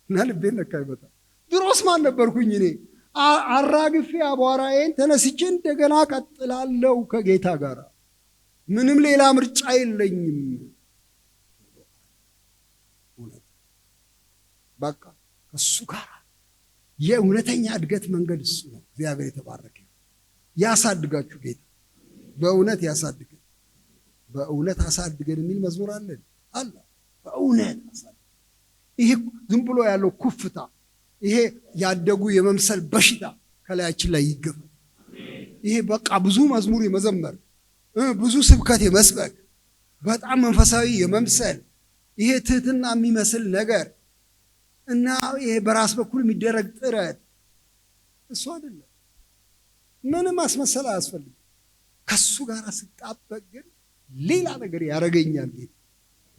እና ልቤን ነካኝ በጣም። ድሮስ ማን ነበርኩኝ እኔ? አራግፌ አቧራዬን ተነስቼ እንደገና ቀጥላለሁ ከጌታ ጋር። ምንም ሌላ ምርጫ የለኝም። በቃ ከሱ ጋር የእውነተኛ እድገት መንገድ እሱ ነው። እግዚአብሔር የተባረከ ያሳድጋችሁ ጌታ፣ በእውነት ያሳድገን። በእውነት አሳድገን የሚል መዝሙር አለን አለ። በእውነት አሳድገን። ይሄ ዝም ብሎ ያለው ኩፍታ፣ ይሄ ያደጉ የመምሰል በሽታ ከላያችን ላይ ይገፋ። ይሄ በቃ ብዙ መዝሙር የመዘመር ብዙ ስብከት የመስበክ በጣም መንፈሳዊ የመምሰል ይሄ ትህትና የሚመስል ነገር እና ይሄ በራስ በኩል የሚደረግ ጥረት እሱ አይደለም። ምንም ማስመሰል አያስፈልግም። ከሱ ጋር ስጣበቅ ግን ሌላ ነገር ያረገኛል ጌታ፣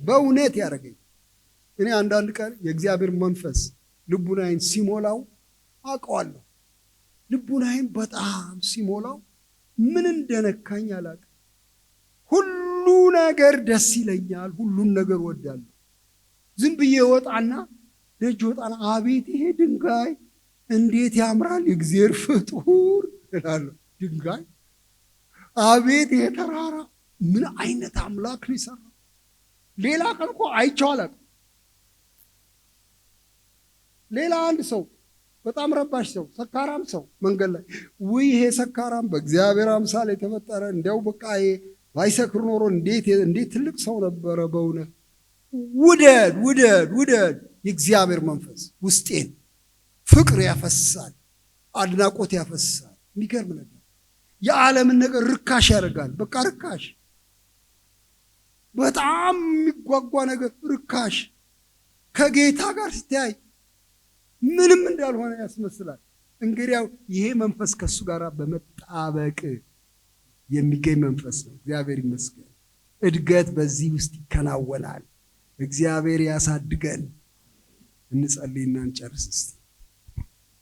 በእውነት ያረገኛል። እኔ አንዳንድ ቀን የእግዚአብሔር መንፈስ ልቡናዬን ሲሞላው አውቀዋለሁ። ልቡናዬን በጣም ሲሞላው ምን እንደነካኝ አላውቅም። ሁሉ ነገር ደስ ይለኛል፣ ሁሉን ነገር ወዳለሁ። ዝም ብዬ ወጣና ደጅ ወጣና አቤት ይሄ ድንጋይ እንዴት ያምራል፣ የእግዚአብሔር ፍጡር እላለሁ። ድንጋይ አቤት ይሄ ተራራ ምን አይነት አምላክ ነው የሰራው። ሌላ ቀን እኮ አይቼው አላውቅም። ሌላ አንድ ሰው በጣም ረባሽ ሰው፣ ሰካራም ሰው መንገድ ላይ ውይ ይሄ ሰካራም በእግዚአብሔር አምሳል የተፈጠረ እንዲያው በቃ ባይሰክር ኖሮ እንዴት ትልቅ ሰው ነበረ በእውነት። ውደድ ውደድ ውደድ። የእግዚአብሔር መንፈስ ውስጤን ፍቅር ያፈሳል፣ አድናቆት ያፈሳል። የሚገርም ነገር የዓለምን ነገር ርካሽ ያደርጋል። በቃ ርካሽ፣ በጣም የሚጓጓ ነገር ርካሽ፣ ከጌታ ጋር ሲታይ ምንም እንዳልሆነ ያስመስላል። እንግዲያው ይሄ መንፈስ ከሱ ጋር በመጣበቅ የሚገኝ መንፈስ ነው። እግዚአብሔር ይመስገን። እድገት በዚህ ውስጥ ይከናወናል። እግዚአብሔር ያሳድገን። እንጸልይና እንጨርስ እስቲ።